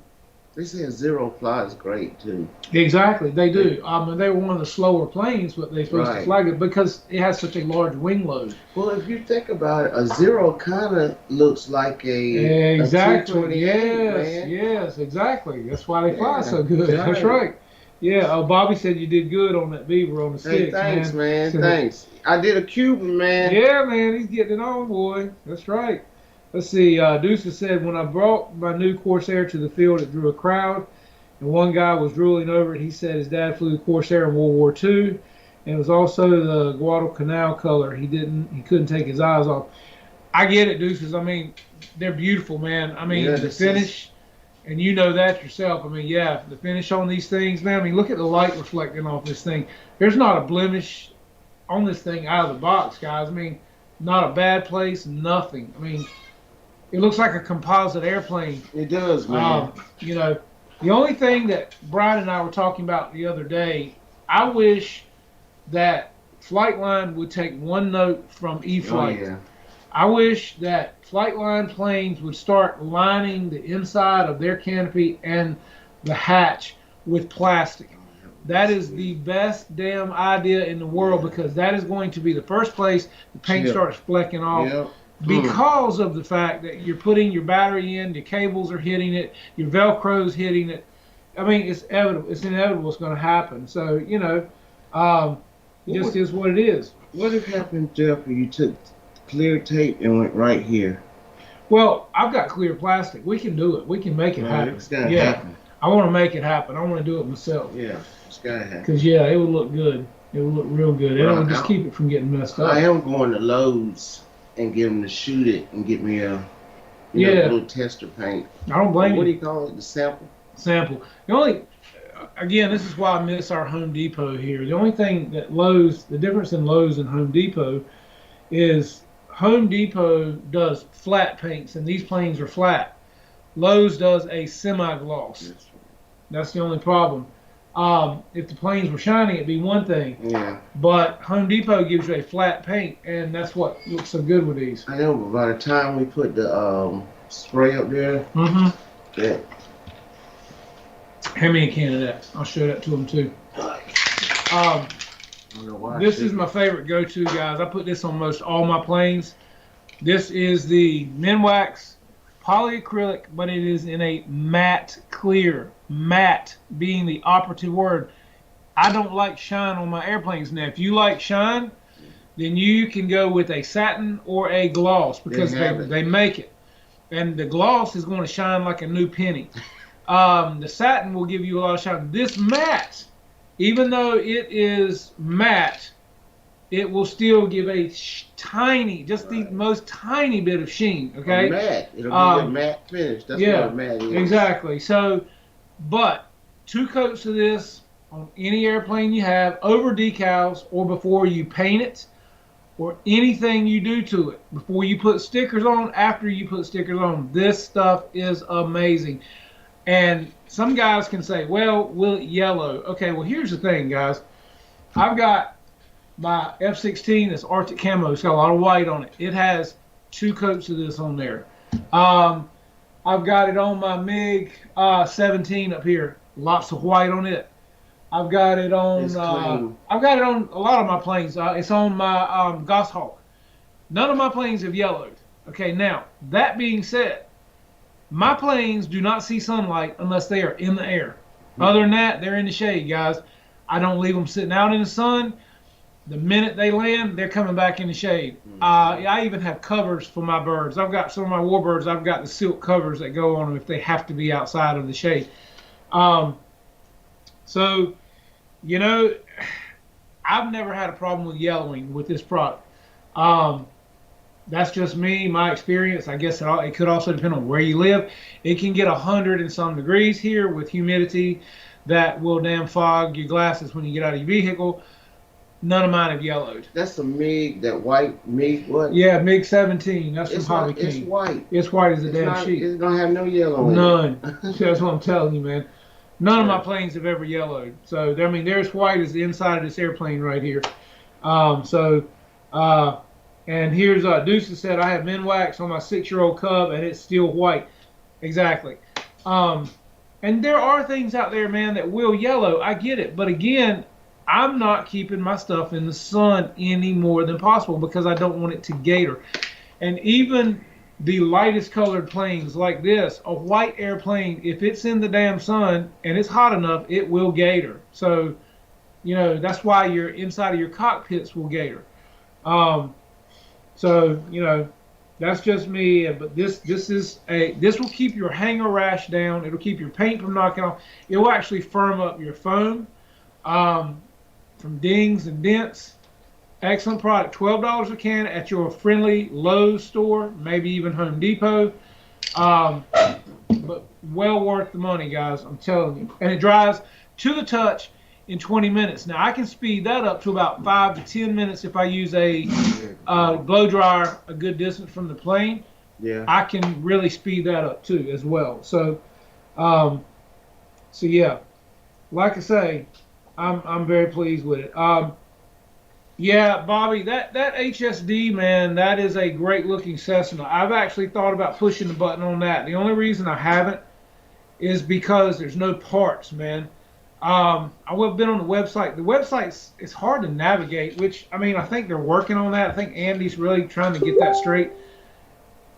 Speaker 3: they say a Zero flies great too.
Speaker 2: Exactly, they do. And they were one of the slower planes, but they're supposed to flag it because it has such a large wing load.
Speaker 3: Well, if you think about it, a Zero kind of looks like a
Speaker 2: exactly.
Speaker 3: A
Speaker 2: Yes, exactly. That's why they fly so good. Exactly. That's right. Yeah. Bobby said you did good on that Beaver on the six.
Speaker 3: Thanks, man. Thanks. I did a Cuban, man.
Speaker 2: Yeah, man. He's getting it on, boy. That's right. Let's see, Dustin said, when I brought my new Corsair to the field, it drew a crowd, and one guy was drooling over it. He said his dad flew the Corsair in World War II, and it was also the Guadalcanal color. He couldn't take his eyes off. I get it, Deuces. I mean, they're beautiful, man. I mean, the finish, and you know that yourself. I mean, yeah, the finish on these things, man. I mean, look at the light reflecting off this thing. There's not a blemish on this thing out of the box, guys. I mean, not a bad place, nothing. I mean, it looks like a composite airplane.
Speaker 3: It does, man.
Speaker 2: You know, the only thing that Brian and I were talking about the other day, I wish that Flightline would take one note from E-Flight.
Speaker 3: Oh, yeah.
Speaker 2: I wish that Flightline planes would start lining the inside of their canopy and the hatch with plastic. That is the best damn idea in the world, because that is going to be the first place the paint starts flecking off. because of the fact that you're putting your battery in, the cables are hitting it, your Velcro's hitting it. I mean, it's inevitable. It's inevitable. It's going to happen. So it just is what it is.
Speaker 3: What if happened, Jeff, if you took clear tape and went right here?
Speaker 2: Well, I've got clear plastic. We can do it. We can make it happen.
Speaker 3: It's gotta happen.
Speaker 2: I want to make it happen. I want to do it myself.
Speaker 3: Yeah, it's gotta happen.
Speaker 2: Because it would look good. It would look real good. And it would just keep it from getting messed up.
Speaker 3: I am going to Lowe's and get them to shoot it and get me a little tester paint.
Speaker 2: I don't blame you.
Speaker 3: What do you call it? The sample?
Speaker 2: Sample. The only, again, this is why I miss our Home Depot here. The only thing that the difference in Lowe's and Home Depot is Home Depot does flat paints, and these planes are flat. Lowe's does a semi-gloss. That's the only problem. If the planes were shiny, it'd be one thing.
Speaker 3: Yeah.
Speaker 2: But Home Depot gives you a flat paint, and that's what looks so good with these.
Speaker 3: I know, but by the time we put the spray up there, yeah.
Speaker 2: Hand me a can of that. I'll show that to them too.
Speaker 3: I don't know why.
Speaker 2: This is my favorite go-to, guys. I put this on most all my planes. This is the Minwax polyacrylic, but it is in a matte clear. Matte being the operative word. I don't like shine on my airplanes. Now, if you like shine, then you can go with a satin or a gloss because they make it. And the gloss is going to shine like a new penny. The satin will give you a lot of shine. This matte, even though it is matte, it will still give a tiny, just the most tiny bit of sheen. Okay.
Speaker 3: Matte. It'll be a matte finish. That's what a matte is.
Speaker 2: Exactly. So, but 2 coats of this on any airplane you have over decals or before you paint it or anything you do to it, before you put stickers on, after you put stickers on. This stuff is amazing. And some guys can say, well, will it yellow? Okay, well, here's the thing, guys. I've got my F-16 that's Arctic camo. It's got a lot of white on it. It has 2 coats of this on there. I've got it on my MiG 17 up here. Lots of white on it. I've got it on. I've got it on a lot of my planes. It's on my Goshawk. None of my planes have yellowed. Okay, now that being said, my planes do not see sunlight unless they are in the air. Other than that, they're in the shade, guys. I don't leave them sitting out in the sun. The minute they land, they're coming back in the shade. I even have covers for my birds. I've got some of my warbirds. I've got the silk covers that go on them if they have to be outside of the shade. So, you know, I've never had a problem with yellowing with this product. That's just me, my experience. I guess it could also depend on where you live. It can get 100 and some degrees here with humidity that will damn fog your glasses when you get out of your vehicle. None of mine have yellowed.
Speaker 3: That's a MiG, that white MiG, what?
Speaker 2: Yeah, MiG 17. That's from Hobby King.
Speaker 3: It's white.
Speaker 2: It's white as a damn sheet.
Speaker 3: It's going to have no yellow in it.
Speaker 2: None. That's what I'm telling you, man. None of my planes have ever yellowed. So, I mean, they're as white as the inside of this airplane right here. And here's Dustin said, I have Minwax on my 6-year-old Cub, and it's still white. Exactly. And there are things out there, man, that will yellow. I get it. But again, I'm not keeping my stuff in the sun any more than possible because I don't want it to gator. And even the lightest colored planes like this, a white airplane, if it's in the damn sun and it's hot enough, it will gator. So, you know, that's why your inside of your cockpits will gator. So, you know, that's just me. But this will keep your hanger rash down. It'll keep your paint from knocking off. It will actually firm up your foam from dings and dents. Excellent product. $12 a can at your friendly Lowe's store, maybe even Home Depot. But well worth the money, guys. I'm telling you. And it dries to the touch in 20 minutes. Now, I can speed that up to about 5 to 10 minutes if I use a blow dryer a good distance from the plane.
Speaker 3: Yeah.
Speaker 2: I can really speed that up too as well. So, yeah, like I say, I'm very pleased with it. Yeah, Bobby, that HSD, man, that is a great looking Cessna. I've actually thought about pushing the button on that. The only reason I haven't is because there's no parts, man. I've been on the website. The website is hard to navigate, which, I mean, I think they're working on that. I think Andy's really trying to get that straight.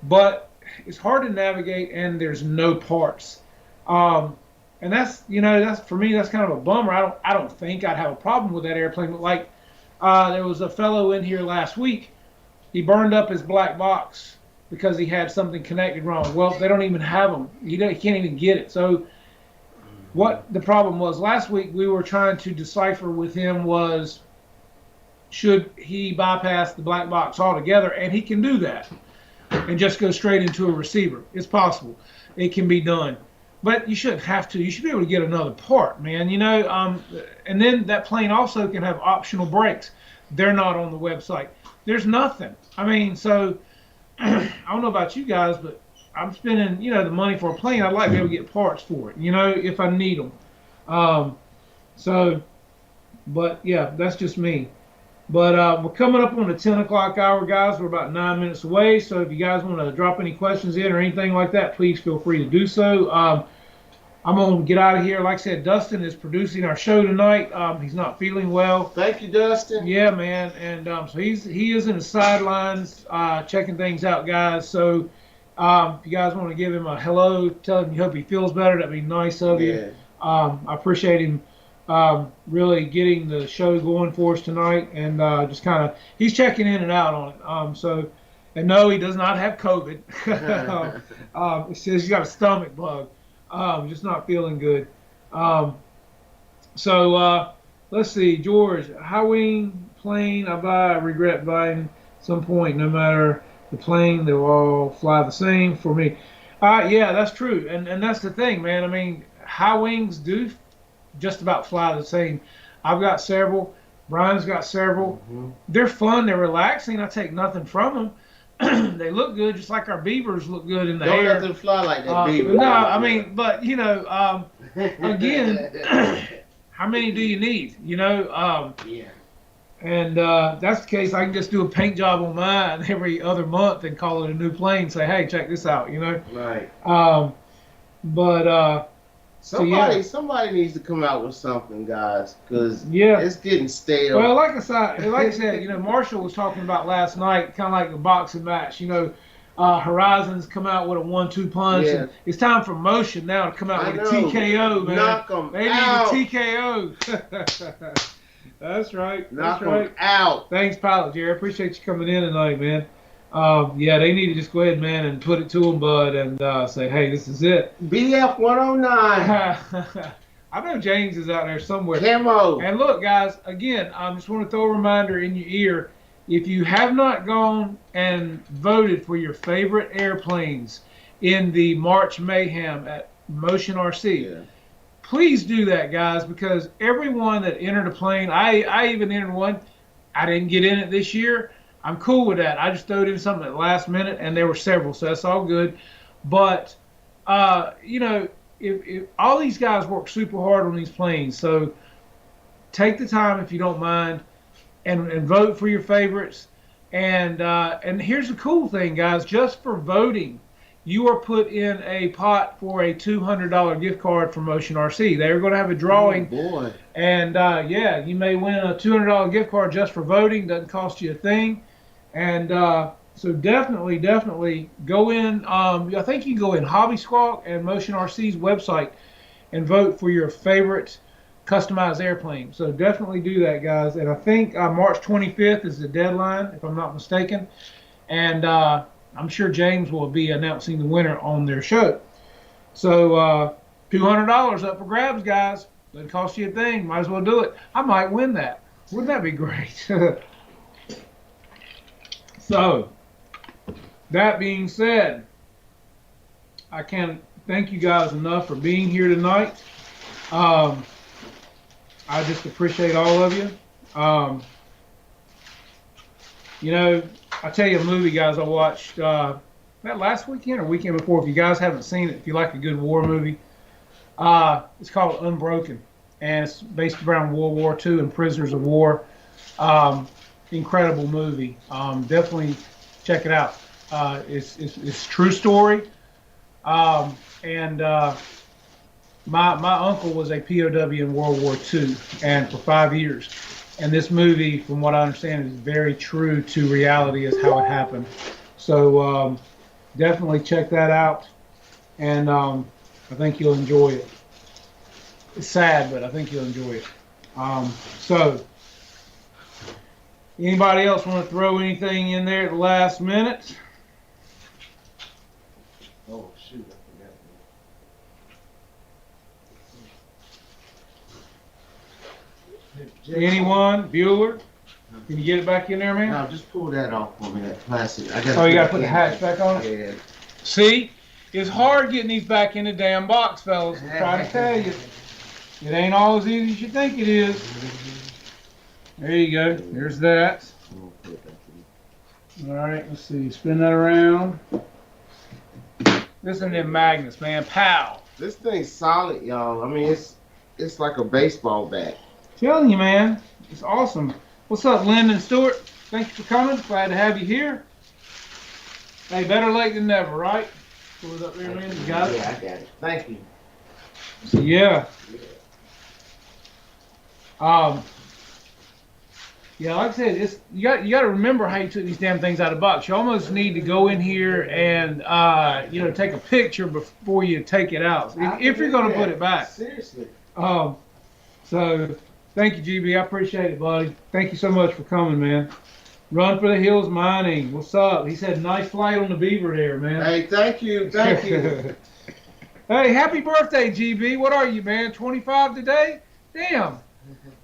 Speaker 2: but it's hard to navigate, and there's no parts. And that's that's for me, that's kind of a bummer. I don't think I'd have a problem with that airplane, but like there was a fellow in here last week. He burned up his black box because he had something connected wrong. Well, they don't even have them. He can't even get it. So what the problem was last week, we were trying to decipher with him was, should he bypass the black box altogether? And he can do that and just go straight into a receiver. It's possible. It can be done. But you shouldn't have to. You should be able to get another part, man. And then that plane also can have optional brakes. They're not on the website. There's nothing. I mean, so I don't know about you guys, but I'm spending, the money for a plane. I'd like to be able to get parts for it, if I need them. But yeah, that's just me. But we're coming up on the 10 o'clock hour, guys. We're about 9 minutes away. So if you guys want to drop any questions in or anything like that, please feel free to do so. I'm going to get out of here. Like I said, Dustin is producing our show tonight. He's not feeling well.
Speaker 3: Thank you, Dustin.
Speaker 2: Yeah, man. And so he is in the sidelines checking things out, guys. So if you guys want to give him a hello, tell him you hope he feels better. That'd be nice of you. I appreciate him really getting the show going for us tonight, and just kind of he's checking in and out on it. And no, he does not have COVID. It says he's got a stomach bug. Just not feeling good. Let's see, George. High-wing plane I regret buying some point. No matter the plane, they'll all fly the same for me. Yeah, that's true, and that's the thing, man. I mean, high wings do just about fly the same. I've got several. Brian's got several. Mm-hmm. They're fun. They're relaxing. I take nothing from them. They look good, just like our beavers look good in the air.
Speaker 3: Don't let them fly like that beaver.
Speaker 2: No, I mean, but again, how many do you need? Yeah. And that's the case. I can just do a paint job on mine every other month and call it a new plane. Say, hey, check this out.
Speaker 3: Right. Somebody needs to come out with something, guys, because it's getting stale.
Speaker 2: Well, like I said, Marshall was talking about last night, kind of like a boxing match. Horizons come out with a 1-2 punch. Yeah. And it's time for Motion now to come out with a TKO, man.
Speaker 3: Knock them
Speaker 2: they
Speaker 3: out.
Speaker 2: Need a TKO. That's right.
Speaker 3: Knock them out.
Speaker 2: Thanks, Pilot Jerry. Appreciate you coming in tonight, man. They need to just go ahead, man, and put it to them, bud, and say, hey, this is it.
Speaker 3: BF 109.
Speaker 2: I know James is out there somewhere.
Speaker 3: Camo.
Speaker 2: And look, guys, again, I just want to throw a reminder in your ear. If you have not gone and voted for your favorite airplanes in the March Mayhem at Motion RC, please do that, guys, because everyone that entered a plane, I even entered one. I didn't get in it this year. I'm cool with that. I just throwed in something at the last minute, and there were several, so that's all good. But, if all these guys work super hard on these planes, so take the time, if you don't mind, and vote for your favorites. And here's the cool thing, guys. Just for voting, you are put in a pot for a $200 gift card from Motion RC. They're going to have a drawing.
Speaker 3: Oh, boy.
Speaker 2: And, you may win a $200 gift card just for voting. Doesn't cost you a thing. And so definitely go in. I think you can go in Hobby Squawk and Motion RC's website and vote for your favorite customized airplane. So definitely do that, guys. And I think March 25th is the deadline, if I'm not mistaken. And I'm sure James will be announcing the winner on their show. So $200 up for grabs, guys. Doesn't cost you a thing. Might as well do it. I might win that. Wouldn't that be great? So, that being said, I can't thank you guys enough for being here tonight. I just appreciate all of you. I tell you a movie, guys, I watched that last weekend or weekend before. If you guys haven't seen it, if you like a good war movie, it's called Unbroken, and it's based around World War II and prisoners of war. Incredible movie. Definitely check it out. It's true story. My uncle was a POW in World War II, and for 5 years. And this movie, from what I understand, is very true to reality as how it happened. So definitely check that out, and I think you'll enjoy it. It's sad, but I think you'll enjoy it. So, anybody else want to throw anything in there at the last minute?
Speaker 3: Oh shoot, I forgot.
Speaker 2: Anyone? Bueller? Can you get it back in there, man?
Speaker 3: No, just pull that off for me, that plastic. I gotta
Speaker 2: Oh, you gotta put the hatch back on it?
Speaker 3: Yeah.
Speaker 2: See? It's hard getting these back in the damn box, fellas. I'm trying to tell you. It ain't all as easy as you think it is. There you go. There's that. All right, let's see. Spin that around. Listen to them magnets, man. Pow.
Speaker 3: This thing's solid, y'all. I mean, it's like a baseball bat.
Speaker 2: Telling you, man. It's awesome. What's up, Lyndon Stewart? Thank you for coming. Glad to have you here. Hey, better late than never, right? Pull it up there, man. You got it?
Speaker 3: Yeah, I got it. Thank you.
Speaker 2: So, yeah. Yeah, like I said, you got to remember how you took these damn things out of the box. You almost need to go in here and take a picture before you take it out, if you're going to put it back.
Speaker 3: Seriously.
Speaker 2: So thank you, GB. I appreciate it, buddy. Thank you so much for coming, man. Run for the Hills Mining. What's up? He said, nice flight on the Beaver there, man.
Speaker 3: Hey, thank you. Thank you.
Speaker 2: Hey, happy birthday, GB. What are you, man? 25 today? Damn.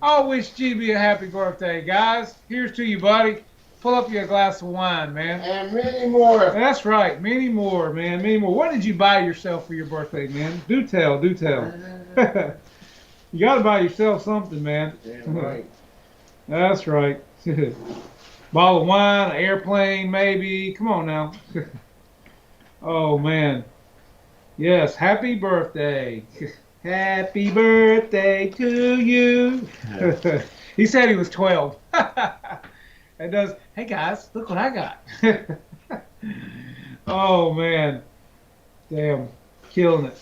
Speaker 2: I wish GB a happy birthday, guys. Here's to you, buddy. Pull up your glass of wine, man.
Speaker 3: And many more.
Speaker 2: That's right. Many more, man. Many more. What did you buy yourself for your birthday, man? Do tell. Do tell. You got to buy yourself something, man.
Speaker 3: Damn right.
Speaker 2: That's right. Bottle of wine, an airplane, maybe. Come on now. Oh, man. Yes, happy birthday. Happy birthday to you. He said he was 12. It does. Hey, guys, look what I got. Oh, man. Damn. Killing it.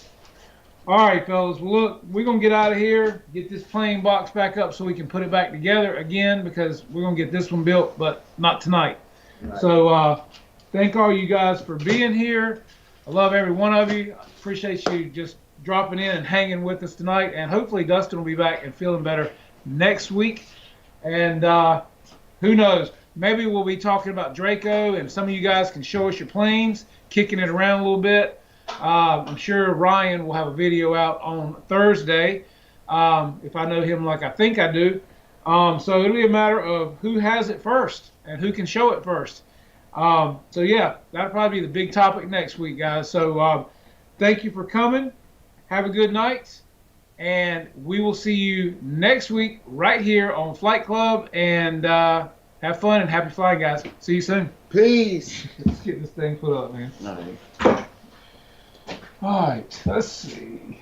Speaker 2: All right, fellas. Well, look, we're going to get out of here, get this plane box back up so we can put it back together again because we're going to get this one built, but not tonight. Right. So thank all you guys for being here. I love every one of you. I appreciate you just dropping in and hanging with us tonight. And hopefully Dustin will be back and feeling better next week. And who knows? Maybe we'll be talking about Draco and some of you guys can show us your planes, kicking it around a little bit. I'm sure Ryan will have a video out on Thursday, if I know him like I think I do. So it'll be a matter of who has it first and who can show it first. So yeah, that'll probably be the big topic next week, guys. So thank you for coming. Have a good night. And we will see you next week right here on Flight Club. And have fun and happy flying, guys. See you soon.
Speaker 3: Peace.
Speaker 2: Let's get this thing put up, man.
Speaker 3: All right.
Speaker 2: All right, let's see.